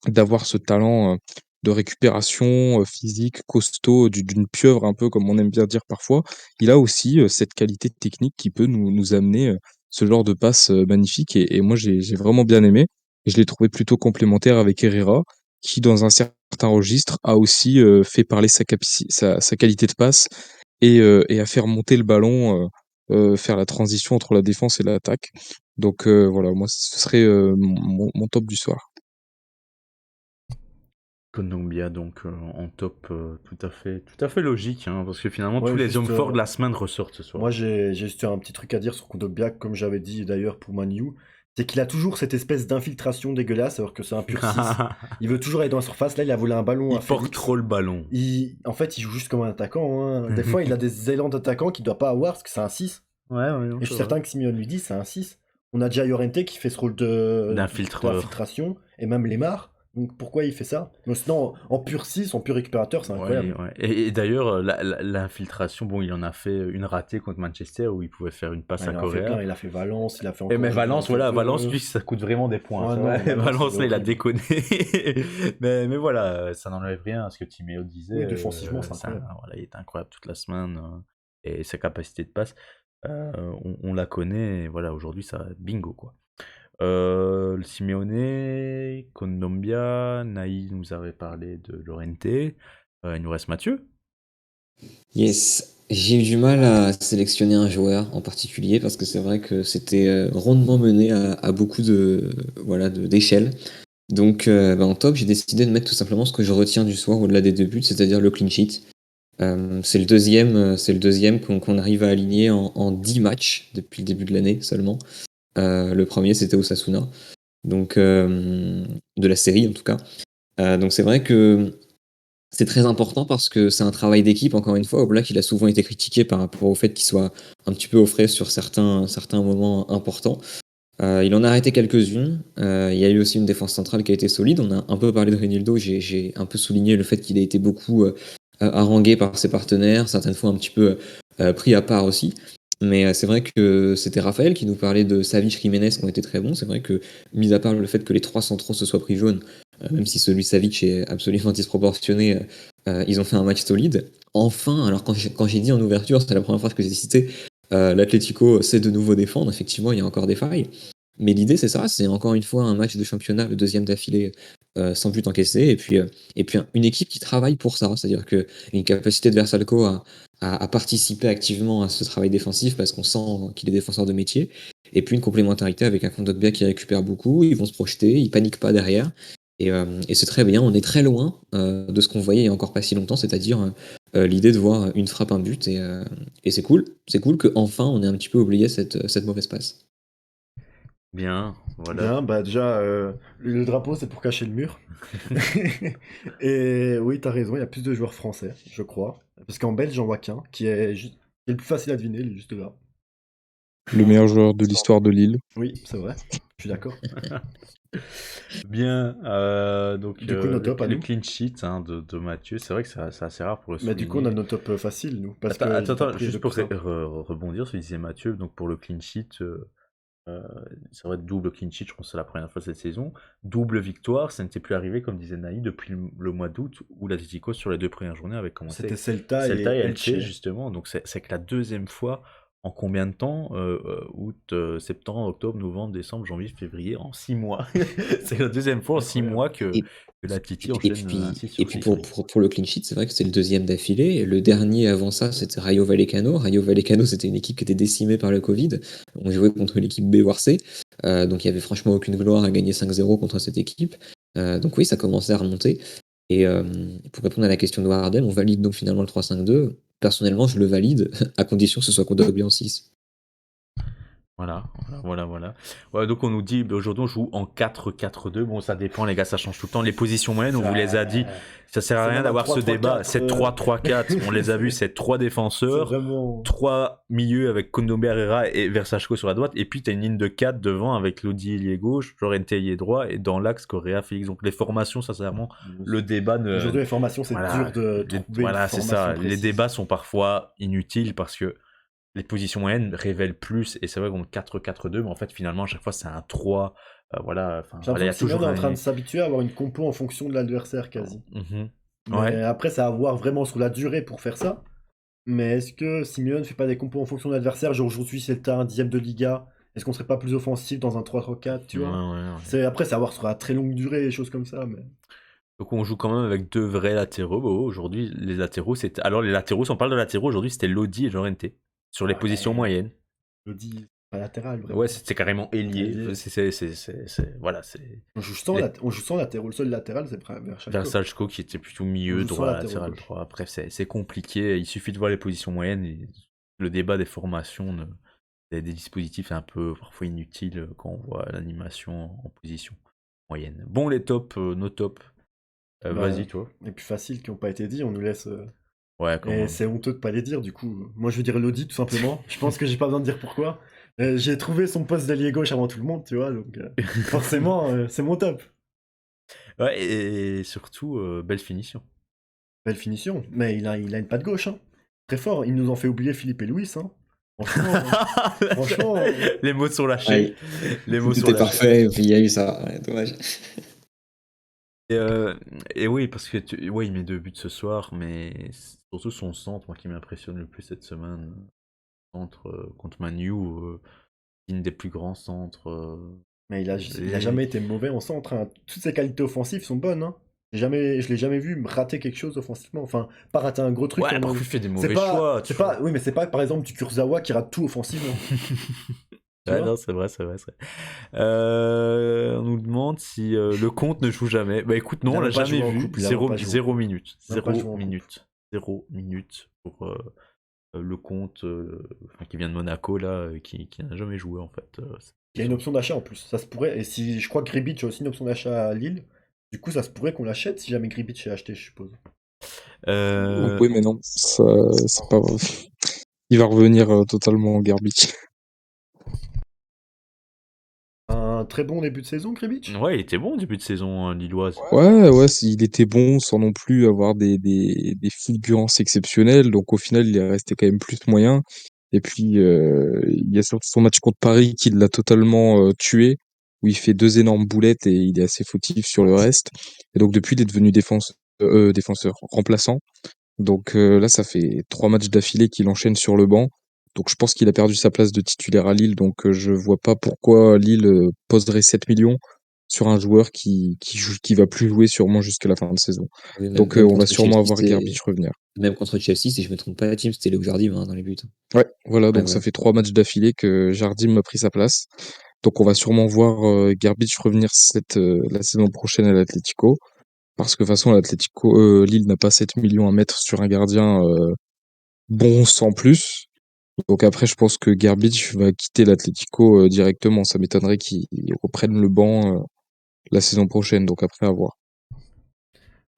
d'avoir ce talent de récupération physique, costaud, d'une pieuvre un peu comme on aime bien dire parfois, il a aussi cette qualité technique qui peut nous amener ce genre de passe magnifique. Et moi, j'ai vraiment bien aimé. Et je l'ai trouvé plutôt complémentaire avec Herrera, qui, dans un certain registre, a aussi fait parler sa qualité de passe et à faire monter le ballon, faire la transition entre la défense et l'attaque. Donc voilà, moi, ce serait mon top du soir. Kondogbia donc en top, tout à fait logique, hein, parce que finalement tous Ouais, les hommes juste. forts de la semaine ressortent ce soir. Moi, j'ai juste un petit truc à dire sur Kondogbia, comme j'avais dit d'ailleurs pour Manu. C'est qu'il a toujours cette espèce d'infiltration dégueulasse, alors que c'est un pur 6. Il veut toujours aller dans la surface. Là, il a volé un ballon Il à porte Félix. trop le ballon. En fait, il joue juste comme un attaquant, hein. Des fois, il a des élans d'attaquant qu'il doit pas avoir parce que c'est un 6. Ouais, non, Et je c'est suis vrai. certain que Simeone lui dit c'est un 6. On a déjà Llorente qui fait ce rôle D'infiltre. d'infiltration, et même Lemar. Donc pourquoi il fait ça? Mais sinon, en pur 6, en pur récupérateur, c'est Ouais, incroyable. ouais. Et d'ailleurs, l'infiltration, bon, il en a fait une ratée contre Manchester où il pouvait faire une passe Ouais, à il en a fait Correa. plein, il a fait Valence, il a fait Et encore mais aujourd'hui, il en Valence, fait voilà, Valence, deux. lui, ça coûte vraiment des points. Ouais, Ça, non, ouais. Valence, Valence, il est là, il a horrible. déconné. Mais voilà, ça n'enlève rien à ce que Timéo disait. Oui, défensivement, c'est incroyable. Voilà, il était incroyable toute la semaine. Et sa capacité de passe, on la connaît. Et voilà, aujourd'hui, ça, bingo, quoi. Le Simeone, Kondogbia, Naï nous avait parlé de Llorente. Il nous reste Mathieu. Yes, j'ai eu du mal à sélectionner un joueur en particulier parce que c'est vrai que c'était rondement mené à beaucoup d'échelles. Donc en top, j'ai décidé de mettre tout simplement ce que je retiens du soir au-delà des deux buts, c'est-à-dire le clean sheet. C'est le deuxième qu'on arrive à aligner en 10 matchs depuis le début de l'année seulement. Le premier, c'était Osasuna, donc de la série en tout cas. Donc c'est vrai que c'est très important parce que c'est un travail d'équipe, encore une fois. Oblak, il a souvent été critiqué par rapport au fait qu'il soit un petit peu au frais sur certains moments importants. Il en a arrêté quelques-unes. Il y a eu aussi une défense centrale qui a été solide. On a un peu parlé de Reinildo. J'ai un peu souligné le fait qu'il a été beaucoup harangué par ses partenaires, certaines fois un petit peu pris à part aussi. Mais c'est vrai que c'était Raphaël qui nous parlait de Savic, Jiménez qui ont été très bons. C'est vrai que, mis à part le fait que les trois centraux se soient pris jaunes, même si celui Savic est absolument disproportionné, ils ont fait un match solide. Enfin, alors quand j'ai dit en ouverture, c'était la première phrase que j'ai citée, l'Atlético sait de nouveau défendre. Effectivement, il y a encore des failles. Mais l'idée, c'est ça, c'est encore une fois un match de championnat, le deuxième d'affilée, sans but encaissé, et puis une équipe qui travaille pour ça, c'est-à-dire qu'une capacité de Versalco à participer activement à ce travail défensif parce qu'on sent qu'il est défenseur de métier, et puis une complémentarité avec un Kondogbia qui récupère beaucoup, ils vont se projeter, ils paniquent pas derrière, et c'est très bien, on est très loin de ce qu'on voyait il y a encore pas si longtemps, c'est-à-dire l'idée de voir une frappe, un but, et c'est cool qu'enfin on ait un petit peu oublié cette mauvaise passe. Bien, voilà. Bien, bah déjà, le drapeau, c'est pour cacher le mur. Et oui, t'as raison, il y a plus de joueurs français, je crois. Parce qu'en Belge, j'en vois qu'un, qui est le plus facile à deviner, il est juste là. Le meilleur joueur de l'histoire de Lille. Oui, c'est vrai, je suis d'accord. Bien, donc Du coup, nos tops à le nous. clean sheet de Mathieu, c'est vrai que c'est assez rare pour le Mais du coup, on a souligner. nos tops faciles, nous. Parce Attends, que attends, t'as attends, pris juste le pour plus simple. rebondir sur ce que disait Mathieu, donc pour le clean sheet, c'est vrai, double clean sheet, je pense que c'est la première fois cette saison. Double victoire, ça n'était plus arrivé, comme disait Naï, depuis le mois d'août, où l'Atlético, sur les 2 premières journées, avait commencé C'était Celta et Elche, Elche. justement. Donc c'est que la deuxième fois, en combien de temps? Août, septembre, octobre, novembre, décembre, janvier, février, en 6 mois. C'est la deuxième fois en 6 Incroyable. mois que Et, l'Atleti et enchaîne puis, ainsi et sur puis 6. pour le clean sheet, c'est vrai que c'est le deuxième d'affilée. Le dernier avant ça, c'était Rayo Vallecano. Rayo Vallecano, c'était une équipe qui était décimée par le Covid. On jouait contre l'équipe B voire C. Donc il y avait franchement aucune gloire à gagner 5-0 contre cette équipe. Donc oui, ça commençait à remonter. Et pour répondre à la question de Wardel, on valide donc finalement le 3-5-2. Personnellement, je le valide à condition que ce soit Kondogbia en 6. Voilà. Ouais, donc on nous dit, bah, aujourd'hui on joue en 4-4-2. Bon, ça dépend, les gars, ça change tout le temps. Les positions moyennes, on vous les a dit. Ça sert à C'est rien même un d'avoir ce 3-3-4, débat. C'est 3-3-4, on les a vus, c'est 3 C'est défenseurs, vraiment. 3 milieux avec Kondogbia, Herrera et Versachko sur la droite. Et puis tu as une ligne de 4 devant avec Lodi ailier gauche, Llorente ailier droit et dans l'axe Correa, Félix. Donc les formations, sincèrement, le débat ne. Aujourd'hui, les formations, c'est Voilà, dur de trouver voilà, une c'est formation ça. Les précise. débats sont parfois inutiles parce que les positions moyennes révèlent plus, et c'est vrai qu'on 4-4-2, mais en fait, finalement, à chaque fois, c'est un 3. Voilà, enfin, J'ai voilà, il y a l'impression que toujours Simone est en train un. de s'habituer à avoir une compo en fonction de l'adversaire quasi. Mhm. Mais Ouais. après, c'est à voir vraiment sur la durée pour faire ça. Mais est-ce que Simeone fait pas des compos en fonction de l'adversaire? Genre aujourd'hui, Celta, un dixième de Liga. Est-ce qu'on serait pas plus offensif dans un 3-3-4, tu vois? Ouais. Après, c'est à voir sur la très longue durée, des choses comme ça. Mais... Donc, on joue quand même avec 2 vrais latéraux. Bon, aujourd'hui, les latéraux, c'était. Alors, les latéraux, si on parle de latéraux, aujourd'hui, c'était Lodi et Llorente. Sur les positions moyennes. Je dis pas latéral, vraiment. Ouais, c'est carrément ailier. Ailier. Voilà, c'est. On joue sans latéraux. Le seul latéral, c'est Versachko. Versachko qui était plutôt On milieu, joue sans droit, latéraux latéral gauche. droit. Bref, c'est compliqué. Il suffit de voir les positions moyennes. Et le débat des formations, des dispositifs est un peu parfois inutile quand on voit l'animation en position moyenne. Bon, les tops, nos tops. Bah, Vas-y, toi. Les plus faciles qui n'ont pas été dit, on nous laisse. Ouais, quand Et même. c'est honteux de pas les dire, du coup. Moi, je veux dire Lodi, tout simplement. Je pense que j'ai pas besoin de dire pourquoi. J'ai trouvé son poste d'allié gauche avant tout le monde, tu vois, donc forcément, c'est mon top. Ouais, et surtout, belle finition. Belle finition. Mais il a une patte gauche, hein. Très fort. Il nous en fait oublier Philippe et Louis, hein. Franchement, Les mots sont lâchés. Les mots sont Tout est lâchés. parfait, et puis il y a eu ça. Ouais, dommage. Et oui, parce que ouais, il met 2 buts ce soir, mais surtout son centre, moi, qui m'impressionne le plus cette semaine. Centre contre Manu, une des plus grands centres. mais il a jamais été mauvais en centre, hein. Toutes ses qualités offensives sont bonnes, hein. Je l'ai jamais vu me rater quelque chose offensivement. Enfin, pas rater un gros truc. Ouais, en parfois mode- il fait des C'est mauvais pas, choix. c'est pas, oui, mais c'est pas par exemple du Kurzawa qui rate tout offensivement. Tu Ouais, vois. non, c'est vrai, c'est vrai. On nous demande si le compte ne joue jamais. Bah écoute, non, Il a on l'a même pas jamais joué en vu. coupe, il a même pas joué. 0 minutes. Il a même pas 0 joué en minutes. 0 minutes pour le compte qui vient de Monaco, là, qui n'a jamais joué en fait. Il y a une option d'achat en plus. Ça se pourrait. Et si je crois que Gribic a aussi une option d'achat à Lille, du coup, ça se pourrait qu'on l'achète si jamais Gribic est acheté, je suppose. Oui, mais non, ça, c'est pas vrai. Il va revenir totalement en garbage. Un très bon début de saison, Gribic. Ouais, il était bon au début de saison lilloise. Ouais, il était bon sans non plus avoir des fulgurances exceptionnelles. Donc au final, il est resté quand même plus moyen. Et puis, il y a surtout son match contre Paris qui l'a totalement tué, où il fait 2 énormes boulettes et il est assez fautif sur le reste. Et donc depuis, il est devenu défenseur remplaçant. Donc là, ça fait 3 matchs d'affilée qu'il enchaîne sur le banc. Donc je pense qu'il a perdu sa place de titulaire à Lille. Donc je vois pas pourquoi Lille poserait 7 millions sur un joueur qui va plus jouer sûrement jusqu'à la fin de saison. Oui, Donc même on va contre sûrement Chelsea, avoir c'était- Garbage revenir. Même contre Chelsea, si je me trompe pas, Team, c'était Léo Jardim dans les buts. Ouais, voilà, Ouais, donc ça fait 3 matchs d'affilée que Jardim a pris sa place. Donc on va sûrement voir Garbage revenir la saison prochaine à l'Atlético. Parce que de toute façon, l'Atlético, Lille n'a pas 7 millions à mettre sur un gardien bon sans plus. Donc après, je pense que Garbage va quitter l'Atlético directement. Ça m'étonnerait qu'il reprenne le banc la saison prochaine. Donc après, à voir.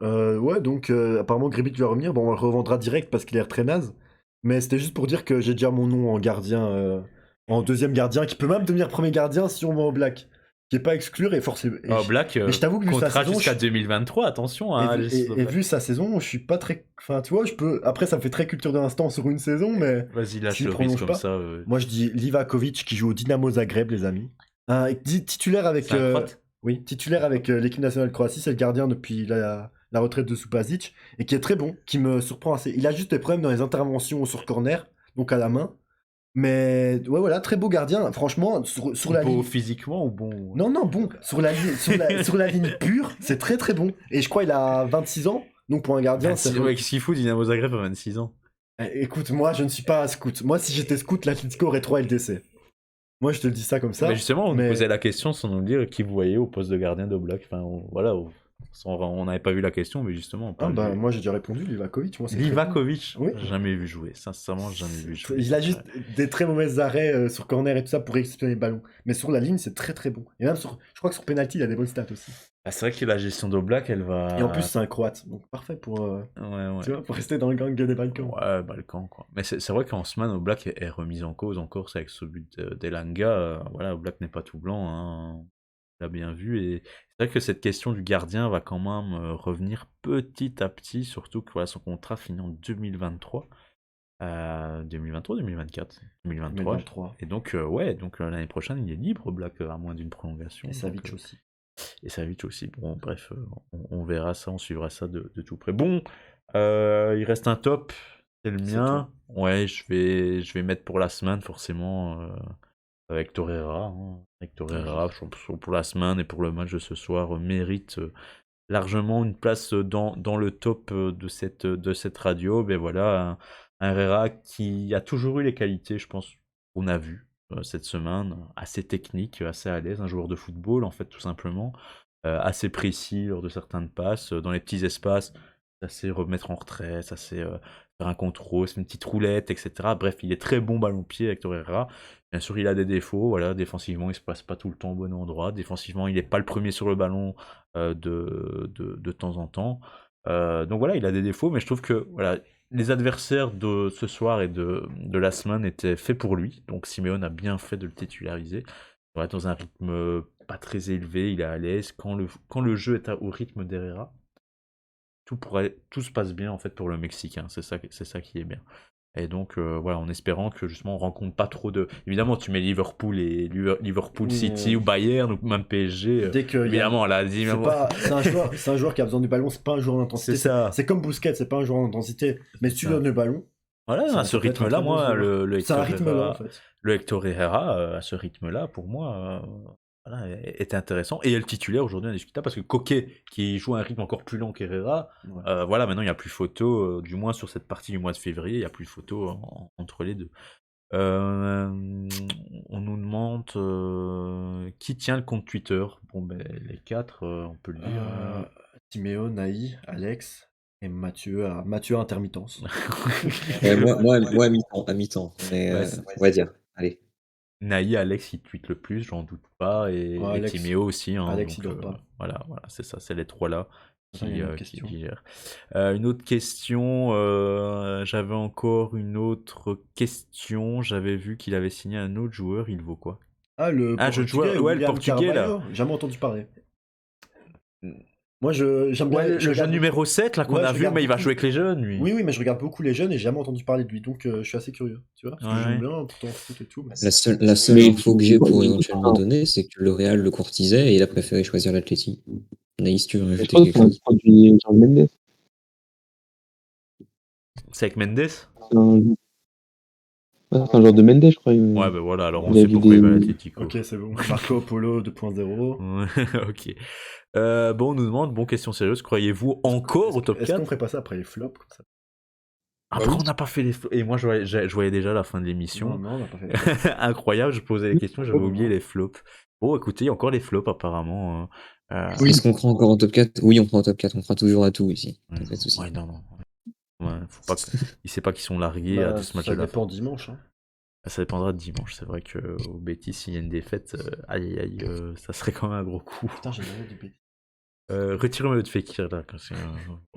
Ouais, donc apparemment Gribic va revenir. Bon, on le revendra direct parce qu'il a l'air très naze. Mais c'était juste pour dire que j'ai déjà mon nom en gardien, en deuxième gardien, qui peut même devenir premier gardien si on va au Black. Qui est pas à exclure et forcément. Black, mais je t'avoue que vu sa contrat saison, jusqu'à je- 2023, attention. Hein, et vu sa saison, je suis pas très. Enfin, tu vois, je peux. Après, ça me fait très culture de l'instant sur une saison, mais. Vas-y, lâche s'il le risque prolonge comme pas. ça. Moi, je dis Livakovic qui joue au Dynamo Zagreb, les amis. Titulaire avec. C'est un Croate. Oui, titulaire avec l'équipe nationale de Croatie, c'est le gardien depuis la retraite de Subasic, et qui est très bon, qui me surprend assez. Il a juste des problèmes dans les interventions sur corner, donc à la main. Mais ouais, voilà, très beau gardien. Franchement, sur la Beau ligne. physiquement ou bon? Non, non, bon, sur la ligne pure, c'est très très bon. Et je crois qu'il a 26 ans, donc pour un gardien, c'est. Ouais, qu'est-ce qu'il fout Dynamo Zagreb à 26 ans? Écoute, moi, je ne suis pas un scout. Moi, si j'étais scout, l'Atlético aurait 3 LDC. Moi, je te le dis ça comme ça. Mais justement, on nous mais- posait la question sans nous dire qui vous voyez au poste de gardien de Black. Enfin, voilà, on n'avait pas vu la question, mais justement, on Ah, parle bah, du- moi, j'ai déjà répondu, Livakovic. Moi, c'est très bon. Livakovic, Oui. jamais vu jouer. Sincèrement, jamais vu jouer. Il a juste des très mauvais arrêts sur corner et tout ça pour réceptionner les ballons. Mais sur la ligne, c'est très très bon. Et même je crois que sur penalty, il a des bonnes stats aussi. Ah, c'est vrai que la gestion d'Oblak, elle va. Et en plus, c'est un croate. Donc parfait pour, Ouais. tu vois, pour rester dans le gang des Balkans. Ouais, Balkan, quoi. Mais c'est vrai qu'en semaine, Oblak est remise en cause encore, c'est avec ce but d'Elanga. Voilà, Oblak n'est pas tout blanc, hein. On l'a bien vu. Et c'est vrai que cette question du gardien va quand même revenir petit à petit, surtout que voilà, son contrat finit en 2023. 2023 2024 2023. 2023. Et donc, ouais, donc l'année prochaine, il est libre, Oblak, à moins d'une prolongation. Et Donc, Savic aussi. et Savic aussi. Bon, bref, on verra ça, on suivra ça de tout près. Bon, il reste un top, c'est le C'est mien. Ouais, je vais mettre pour la semaine, forcément, avec Torreira. Hein. Avec Torreira, je pense que pour la semaine et pour le match de ce soir, mérite largement une place dans le top de cette radio. Ben voilà, un Herrera qui a toujours eu les qualités, je pense, qu'on a vu cette semaine, assez technique, assez à l'aise, un joueur de football en fait tout simplement, assez précis lors de certaines passes, dans les petits espaces, ça sait remettre en retrait, ça sait faire un contrôle, c'est une petite roulette, etc. Bref, il est très bon ballon-pied avec Torreira. Bien sûr, il a des défauts, voilà, défensivement, il se passe pas tout le temps au bon endroit, défensivement, il n'est pas le premier sur le ballon de temps en temps. Donc voilà, il a des défauts, mais je trouve que voilà, les adversaires de ce soir et de la semaine étaient faits pour lui. Donc Simeone a bien fait de le titulariser. ouais, dans un rythme pas très élevé, il est à l'aise. Quand le jeu est au rythme d'Herrera, tout se passe bien en fait pour le Mexicain. C'est ça qui est bien. Et donc voilà, en espérant que justement on rencontre pas trop de. Évidemment, tu mets Liverpool et Liverpool Oui, City ou Bayern ou même PSG. dès que Évidemment, là, c'est un joueur qui a besoin du ballon, c'est pas un joueur d'intensité. c'est ça. C'est comme Busquets, c'est pas un joueur d'intensité. Mais si tu Ça. donnes le ballon, Voilà, à ce ça peut être un rythme-là, très bon moi, joueur. le C'est un Hector rythme là en Herrera, fait. le Hector Herrera, à ce rythme-là, pour moi, voilà, était intéressant. Et est le titulaire aujourd'hui indiscutable parce que Coquet, qui joue à un rythme encore plus lent qu'Herrera, Ouais. voilà, maintenant il n'y a plus photo, du moins sur cette partie du mois de février, il n'y a plus photo entre les deux. On nous demande qui tient le compte Twitter. Bon, ben, les quatre, on peut le dire. Timéo, Naï, Alex et Mathieu à intermittence. Moi, à mi-temps, mais Ouais, on va dire. Allez. Naï, Alex, il tweet le plus, j'en doute pas, et, Ouais, et Alex, Timéo aussi. Hein, Alex, donc, il dort pas. voilà, c'est ça, c'est les trois là Attends, il y a une autre qui question. gèrent. Une autre question, j'avais encore une autre question. J'avais vu qu'il avait signé un autre joueur, il vaut quoi? Ah, le Ah, jeune portugais, joueur, ouais, le William portugais là. Carvalho, jamais entendu parler. Moi, j'aime Ouais, bien. le jeune numéro 7 là qu'on Ouais, a je vu, regarde mais il va beaucoup. jouer avec les jeunes, lui. Oui, mais je regarde beaucoup les jeunes et j'ai jamais entendu parler de lui, donc je suis assez curieux, tu vois, parce que j'aime Ouais. bien pourtant foot et tout. Mais... La seule info que j'ai pour éventuellement donner, c'est que le Real le courtisait et il a préféré choisir l'Atleti. Naïs, tu veux Je rajouter crois que quelque c'est un chose? produit Jean Mendes. C'est avec Mendes? C'est un... ouais, c'est un genre de Mendes, je crois. Ouais, ben voilà, alors on Il a sait vu pourquoi il va à des... l'Atlético. Ok, c'est bon. Marco Polo 2.0. Ouais, ok. Bon, on nous demande, bon, question sérieuse, croyez-vous encore au top Est-ce qu'on 4? ferait pas ça après les flops comme ça? Après, oui. on n'a pas fait les flops. Et moi, je voyais déjà la fin de l'émission. Non, on n'a pas fait les flops. Incroyable, je posais les questions, j'avais Non, oublié non. les flops. Bon, écoutez, il y a encore les flops apparemment. Oui. Est-ce qu'on croit encore en top 4? Oui, on croit en top 4. On croit toujours à tout ici. Pas de souci. Ouais, non. Ouais, faut pas il sait pas qu'ils sont largués à Bah, tout ce match ça de la dépend dimanche. Hein. Ça dépendra de dimanche. C'est vrai qu'au Betis, s'il y a une défaite, aïe aïe aïe, ça serait quand même un gros coup. Putain, j'ai jamais dit bêtises. Retirez-moi votre Fekir là.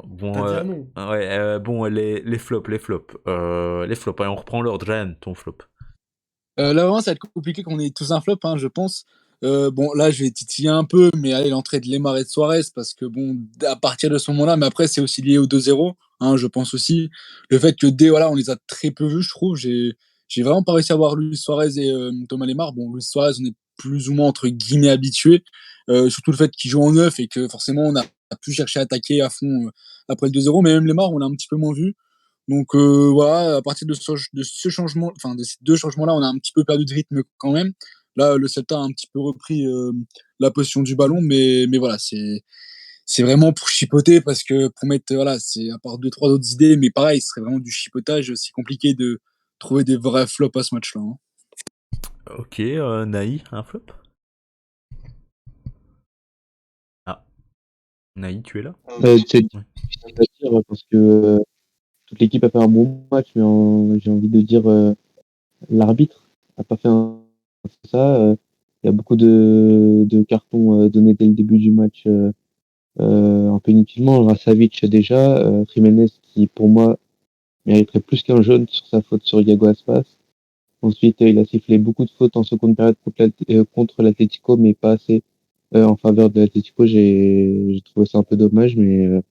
Bon, T'as dit un nom. ouais, bon, les flops. Les flops, allez, on reprend l'ordre. Jeanne, ton flop. Là, vraiment, ça va être compliqué qu'on ait tous un flop, hein, je pense. Bon, là, je vais titiller un peu, mais allez, l'entrée de Lemar et de Suarez, parce que bon, à partir de ce moment-là, mais après, c'est aussi lié au 2-0, hein, je pense aussi. Le fait que voilà, on les a très peu vus, je trouve. J'ai vraiment pas réussi à voir Luis Suarez et Thomas Lemar. Bon, Luis Suarez, on est plus ou moins, entre guillemets, habitué. Surtout le fait qu'il joue en neuf et que forcément, on a pu chercher à attaquer à fond après le 2-0, mais même Lemar, on l'a un petit peu moins vu. Donc voilà, à partir de ce changement, enfin de ces deux changements-là, on a un petit peu perdu de rythme quand même. Là, le Celta a un petit peu repris la position du ballon, mais voilà, c'est vraiment pour chipoter parce que pour mettre voilà, c'est à part deux trois autres idées, mais pareil, ce serait vraiment du chipotage. C'est compliqué de trouver des vrais flops à ce match-là. Hein. Ok, Naï, un flop? Ah, Naï, tu es là? C'est Ouais. difficile à dire parce que toute l'équipe a fait un bon match, mais j'ai envie de dire l'arbitre a pas fait c'est ça. Il y a beaucoup de cartons donnés dès le début du match un peu inutilement. Rasavic déjà, Jiménez qui pour moi mériterait plus qu'un jaune sur sa faute sur Iago Aspas. Ensuite, il a sifflé beaucoup de fautes en seconde période contre l'Atlético, mais pas assez en faveur de l'Atlético. J'ai trouvé ça un peu dommage, mais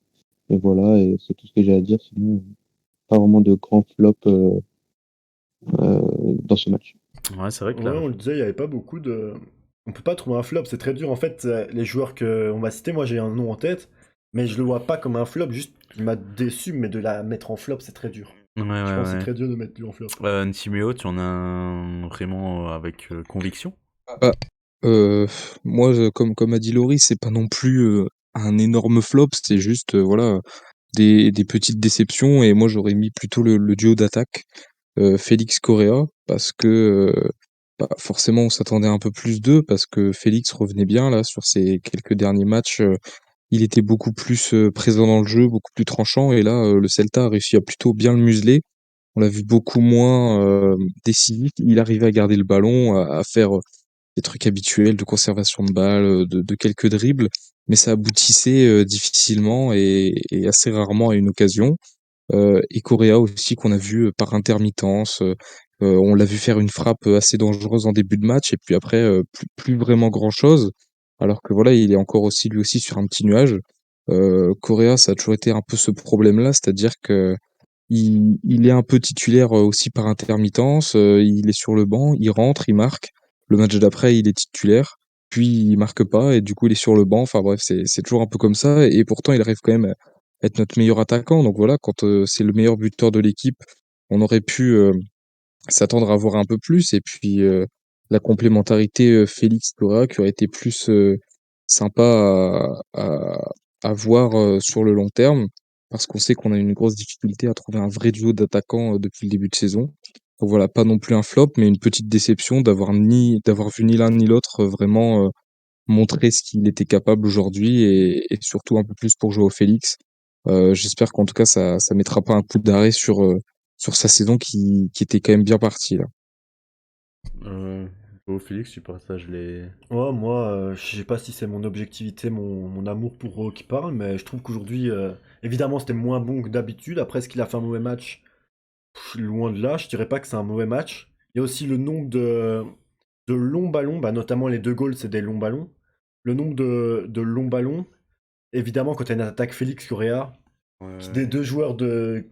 voilà, et c'est tout ce que j'ai à dire. Sinon, pas vraiment de grand flop dans ce match. Ouais, c'est vrai que Ouais, là. on le disait, il n'y avait pas beaucoup de. On peut pas trouver un flop, c'est très dur. En fait, les joueurs qu'on va citer, moi j'ai un nom en tête, mais je le vois pas comme un flop, juste il m'a déçu, mais de la mettre en flop, c'est très dur. Ouais, Je pense que c'est ouais. très dur de mettre lui en flop. Ntiméo, tu en as un vraiment avec conviction? Bah, moi, comme a dit Laurie, c'est pas non plus un énorme flop, c'est juste voilà des petites déceptions. Et moi, j'aurais mis plutôt le duo d'attaque Félix Correa parce que bah, forcément, on s'attendait un peu plus d'eux parce que Félix revenait bien là sur ses quelques derniers matchs. Il était beaucoup plus présent dans le jeu, beaucoup plus tranchant. Et là, le Celta a réussi à plutôt bien le museler. On l'a vu beaucoup moins décisif. Il arrivait à garder le ballon, à faire des trucs habituels de conservation de balles, de quelques dribbles, mais ça aboutissait difficilement et assez rarement à une occasion. Et Correa aussi qu'on a vu par intermittence, On l'a vu faire une frappe assez dangereuse en début de match et puis après plus vraiment grand-chose. Alors que voilà, il est encore aussi lui aussi sur un petit nuage. Correa, ça a toujours été un peu ce problème-là, c'est-à-dire que il est un peu titulaire aussi par intermittence. Il est sur le banc, il rentre, il marque. Le match d'après, il est titulaire, puis il marque pas et du coup il est sur le banc. Enfin bref, c'est toujours un peu comme ça et pourtant il arrive quand même à être notre meilleur attaquant. Donc voilà, quand c'est le meilleur buteur de l'équipe, on aurait pu s'attendre à voir un peu plus. Et puis la complémentarité Félix-Correa qui aurait été plus sympa à voir sur le long terme, parce qu'on sait qu'on a une grosse difficulté à trouver un vrai duo d'attaquants depuis le début de saison. Donc voilà, pas non plus un flop, mais une petite déception d'avoir vu ni l'un ni l'autre vraiment montrer ce qu'il était capable aujourd'hui et surtout un peu plus pour Joao Félix. J'espère qu'en tout cas ça mettra pas un coup d'arrêt sur sa saison qui était quand même bien partie là. Félix, tu partages les. Ouais, moi, je sais pas si c'est mon objectivité, mon amour pour Ro qui parle, mais je trouve qu'aujourd'hui, évidemment, c'était moins bon que d'habitude. Après, ce qu'il a fait un mauvais match, loin de là, je dirais pas que c'est un mauvais match. Il y a aussi le nombre de longs ballons, bah, notamment les deux goals, c'est des longs ballons. Le nombre de longs ballons, évidemment, quand tu as une attaque Félix Correa, des deux joueurs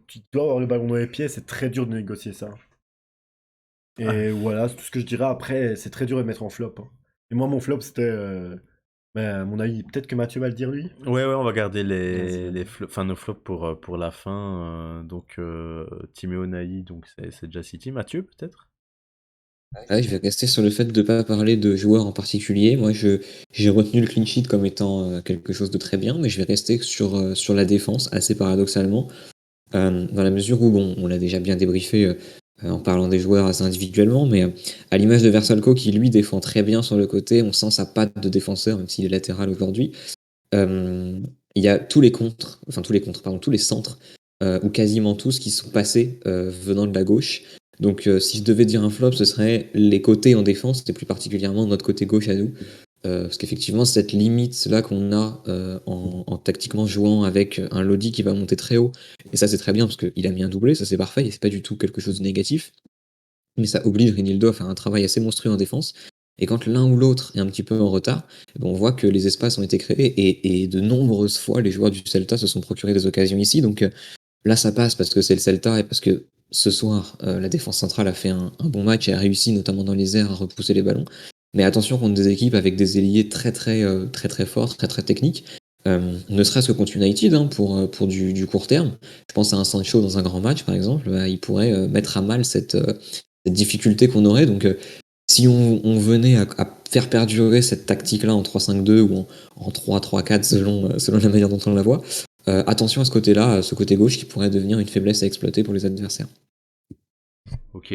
qui doivent avoir le ballon dans les pieds, c'est très dur de négocier ça. Et voilà, c'est tout ce que je dirais. Après, c'est très dur de mettre en flop, hein. Et moi, mon flop, c'était. À mon avis, peut-être que Mathieu va le dire lui. Ouais, on va garder Vas-y, vas-y. enfin, nos flops pour la fin. Donc, Timéo Naï, donc c'est déjà City. Mathieu, peut-être? Ah, je vais rester sur le fait de ne pas parler de joueurs en particulier. Moi, j'ai retenu le clean sheet comme étant quelque chose de très bien, mais je vais rester sur la défense, assez paradoxalement, dans la mesure où, bon, on l'a déjà bien débriefé en parlant des joueurs assez individuellement, mais à l'image de Versalco qui, lui, défend très bien sur le côté, on sent sa patte de défenseur, même s'il est latéral aujourd'hui. Il y a tous les centres, ou quasiment tous, qui sont passés venant de la gauche. Donc si je devais dire un flop, ce serait les côtés en défense, et plus particulièrement notre côté gauche à nous. Parce qu'effectivement, cette limite-là qu'on a en tactiquement jouant avec un Lodi qui va monter très haut, et ça c'est très bien parce qu'il a mis un doublé, ça c'est parfait, et c'est pas du tout quelque chose de négatif. Mais ça oblige Rinildo à faire un travail assez monstrueux en défense. Et quand l'un ou l'autre est un petit peu en retard, on voit que les espaces ont été créés et de nombreuses fois les joueurs du Celta se sont procurés des occasions ici. Donc là ça passe parce que c'est le Celta et parce que ce soir la défense centrale a fait un bon match et a réussi notamment dans les airs à repousser les ballons. Mais attention contre des équipes avec des ailiers très très forts, très techniques. Ne serait-ce que contre United pour du court terme. Je pense à un Sancho dans un grand match par exemple, il pourrait mettre à mal cette difficulté qu'on aurait. Donc, si on venait à faire perdurer cette tactique-là en 3-5-2 ou en 3-3-4 selon la manière dont on la voit, attention à ce côté-là, à ce côté gauche qui pourrait devenir une faiblesse à exploiter pour les adversaires. Ok.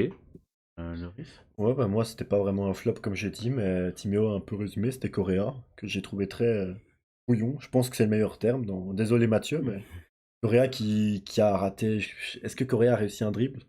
Loris? Ouais, bah moi, c'était pas vraiment un flop comme j'ai dit, mais Timéo a un peu résumé, c'était Correa, que j'ai trouvé très brouillon. Je pense que c'est le meilleur terme. Désolé Mathieu, mais Correa qui a raté. Est-ce que Correa a réussi un dribble?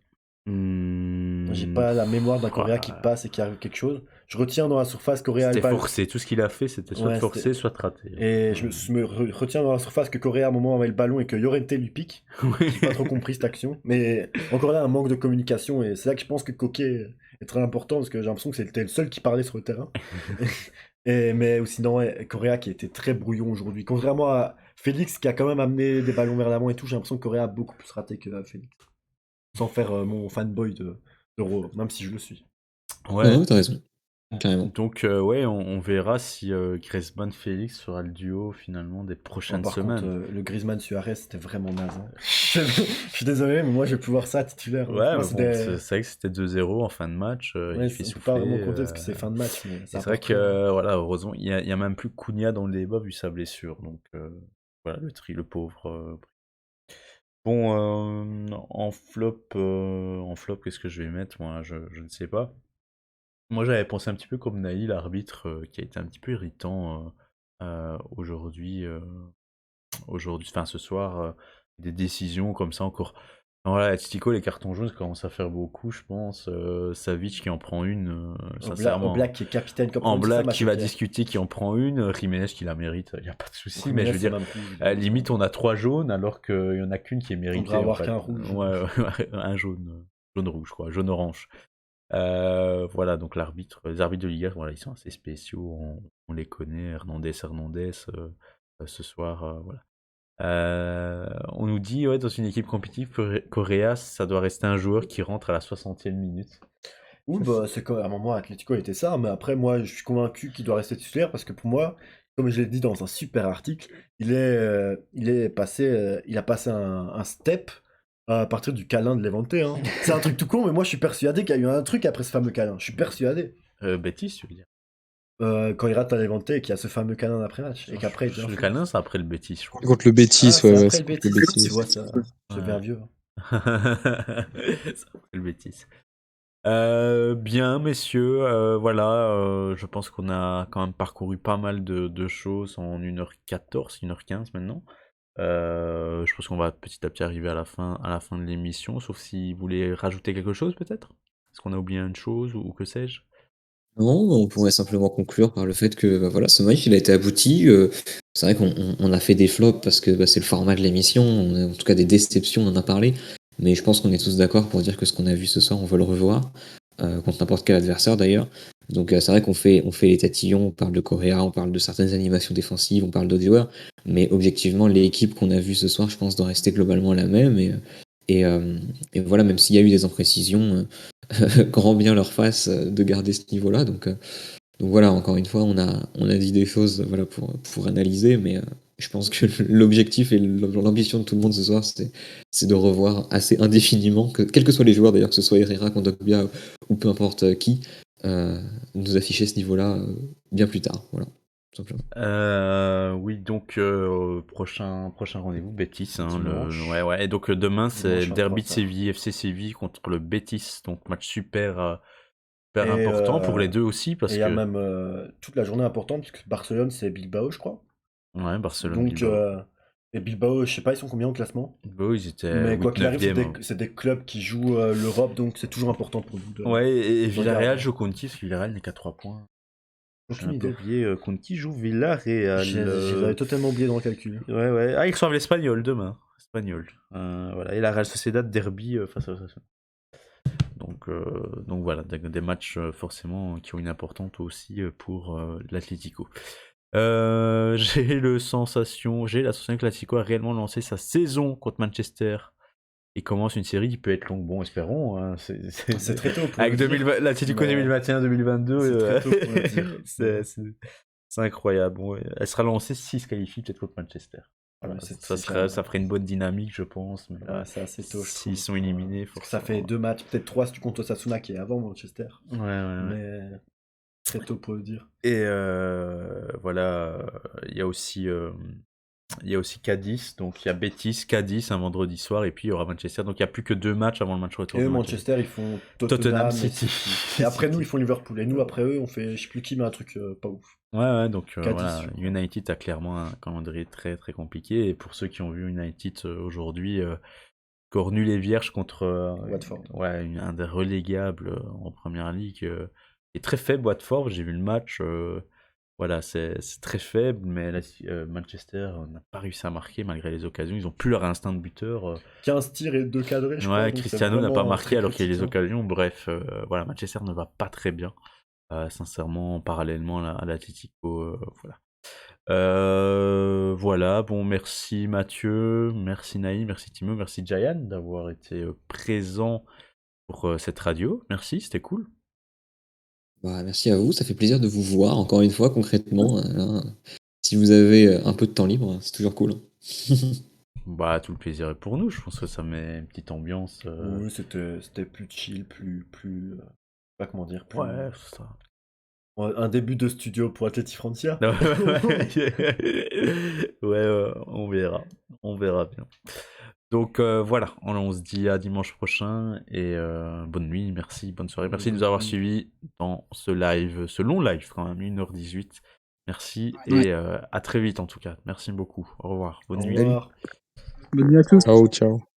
J'ai pas la mémoire d'un Correa qui passe et qui arrive quelque chose. Je retiens dans la surface Correa C'était Alba. forcé. Tout ce qu'il a fait, c'était soit Ouais, forcé, soit raté. Et retiens dans la surface que Correa à un moment avait le ballon et que Llorente lui pique. Oui. J'ai pas trop compris cette action. Mais encore là, un manque de communication. Et c'est là que je pense que Coquet est très important parce que j'ai l'impression que c'était le seul qui parlait sur le terrain. Mais sinon, ouais, Correa qui était très brouillon aujourd'hui. Contrairement à Félix qui a quand même amené des ballons vers l'avant et tout, j'ai l'impression que Correa a beaucoup plus raté que Félix. Sans faire mon fanboy d'Euro, même si je le suis. Ouais. Non, t'as raison. Carrément. Donc, ouais, on verra si Griezmann-Félix sera le duo finalement des prochaines Par semaines. contre, le Griezmann-Suarez, c'était vraiment naze, hein. Je suis désolé, mais moi je vais plus voir ça titulaire. Ouais, Moi, mais c'est bon, des- c'est vrai que c'était 2-0 en fin de match. Ouais, Il fait on peut pas vraiment souffler. compter parce que c'est fin de match. Mais Et ça c'est vrai apporte que, rien. voilà, heureusement, il y a même plus Cunha dans le débat vu sa blessure. Donc, voilà, le pauvre. Bon, en flop, qu'est-ce que je vais mettre? Moi, je ne sais pas. Moi, j'avais pensé un petit peu comme Naïl, l'arbitre, qui a été un petit peu irritant aujourd'hui, enfin ce soir, des décisions comme ça encore. Voilà, Atletico, les cartons jaunes, ça commence à faire beaucoup, je pense. Savic qui en prend une, sincèrement. Black qui est capitaine comme En ça, ça blague, m'a qui va choqué. discuter, qui en prend une. Jiménez qui la mérite, il n'y a pas de souci. Mais Jiménez, je veux c'est dire, même rouge. limite, on a 3 jaunes alors qu'il n'y en a qu'une qui est On méritée. devrait avoir en fait. qu'un rouge. Ouais, un jaune. Jaune-rouge, quoi. Jaune-orange. Voilà, donc les arbitres de Liga, voilà, ils sont assez spéciaux, on les connaît, Hernandez, ce soir, voilà. On nous dit, ouais, dans une équipe compétitive, Correa, ça doit rester un joueur qui rentre à la 60e minute. Oui, bah, c'est quand à un moment, Atlético était ça, mais après, moi, je suis convaincu qu'il doit rester titulaire parce que pour moi, comme je l'ai dit dans un super article, il a passé un step à partir du câlin de Levante, hein. C'est un truc tout con, mais moi, je suis persuadé qu'il y a eu un truc après ce fameux câlin. Je suis persuadé. Betis, tu veux dire? Quand il rate à Levante et qu'il y a ce fameux câlin d'après-match. Et qu'après, il devient Le fou. câlin, c'est après le Betis, je crois. Contre le Betis, Ah, c'est ouais, après c'est le contre le Betis. Betis. Tu vois, ça, je deviens Ouais. vieux. C'est le Betis. Bien, messieurs, voilà, je pense qu'on a quand même parcouru pas mal de choses en 1h14, 1h15 maintenant. Je pense qu'on va petit à petit arriver à la fin de l'émission, sauf si vous voulez rajouter quelque chose peut-être? Est-ce qu'on a oublié une chose ou que sais-je? Non, on pourrait simplement conclure par le fait que bah, voilà, ce match il a été abouti. C'est vrai qu'on a fait des flops parce que bah, c'est le format de l'émission, en tout cas des déceptions, on en a parlé. Mais je pense qu'on est tous d'accord pour dire que ce qu'on a vu ce soir, on veut le revoir, contre n'importe quel adversaire d'ailleurs. Donc c'est vrai on fait les tatillons, on parle de Correa, on parle de certaines animations défensives, on parle d'autres joueurs. Mais objectivement, l'équipe qu'on a vue ce soir, je pense, doit rester globalement la même. Et, euh, et voilà, même s'il y a eu des imprécisions, grand bien leur face de garder ce niveau-là. Donc voilà, encore une fois, on a dit des choses voilà, pour analyser, mais je pense que l'objectif et l'ambition de tout le monde ce soir, c'est de revoir assez indéfiniment, quels que soient les joueurs d'ailleurs, que ce soit Herrera, Kondogbia ou peu importe qui, nous afficher ce niveau-là bien plus tard. Voilà, tout simplement. Oui, donc prochain rendez-vous, Betis. Hein, Dimanche. ouais. Et donc demain, c'est Dimanche le derby de 23h. Séville, FC Séville contre le Betis. Donc match super Et important pour les deux aussi, il parce y a que même toute la journée importante, puisque Barcelone, c'est Bilbao, je crois. ouais, Donc, Barcelone-Bilbao. et Bilbao, je sais pas, ils sont combien au classement? Bilbao, ils étaient Mais quoi 8 qu'il arrive, 9e. c'est des clubs qui jouent l'Europe, donc c'est toujours important pour nous Ouais, et de Villarreal regarder. joue contre qui? Parce que Villarreal n'est qu'à 3 points. J'ai Aucune un peu idée. oublié contre qui joue Villarreal. Je les avais totalement oubliés dans le calcul. Ouais. Ah, ils reçoivent l'Espagnol demain. Espagnol. Voilà. Et la Real Sociedad derby face à Osasuna. Donc voilà, des matchs forcément qui ont une importance aussi pour l'Atlético. J'ai la sensation que l'Atlético a réellement lancé sa saison contre Manchester et commence une série qui peut être longue. Bon, espérons. Hein, C'est très tôt pour avec le dire. l'Atlético mais 2021-2022, C'est très tôt pour le dire. c'est incroyable. Bon, ouais. Elle sera lancée s'ils se qualifient peut-être contre Manchester. Voilà, Ouais, c'est ça ferait une bonne dynamique, je pense. Mais là, Ouais, c'est assez tôt, je s'ils trouve. sont éliminés, Parce que ça forcément. fait 2 matchs, peut-être 3 si tu comptes Osasuna qui est avant Manchester. Ouais. Mais très tôt pour le dire. Et voilà, il y a aussi Cadiz, donc il y a Betis, Cadiz un vendredi soir, et puis il y aura Manchester. Donc il n'y a plus que 2 matchs avant le match retour Et de eux, Manchester. Manchester, ils font Tottenham Tottenham et City. City. Et après nous, ils font Liverpool. Et nous, après eux, on fait, je sais plus qui, mais un truc pas ouf. Ouais, donc Cadiz, voilà, je crois. United a clairement un calendrier très très compliqué. Et pour ceux qui ont vu United aujourd'hui, score nul et vierge contre Watford. un des relégables en première ligue. Et très faible Watford, j'ai vu le match. Voilà, c'est très faible, mais là, Manchester n'a pas réussi à marquer malgré les occasions. Ils ont plus leur instinct de buteur. 15 tirs et 2 cadrés, je crois. Ouais, Donc c'est Cristiano n'a pas vraiment marqué très alors qu'il y a les critique, hein. occasions. Bref, voilà, Manchester ne va pas très bien. Sincèrement, parallèlement à l'Atlético, voilà. Voilà, bon, merci Mathieu, merci Naïm, merci Timo, merci Jayan d'avoir été présent pour cette radio. Merci, c'était cool. Bah, merci à vous, ça fait plaisir de vous voir encore une fois concrètement. Là, si vous avez un peu de temps libre, c'est toujours cool. Bah, tout le plaisir est pour nous. Je pense que ça met une petite ambiance. Oui, c'était plus chill, plus pas comment dire, plus Ouais, c'est ça. un début de studio pour Atleti Francia. Ouais, on verra bien. Donc voilà, on se dit à dimanche prochain et bonne nuit, merci, bonne soirée, merci de nous avoir suivis dans ce long live quand même, 1h18. Merci et à très vite en tout cas. Merci beaucoup. Au revoir. Bonne Au nuit. revoir. Bonne nuit à tous. Ciao, ciao.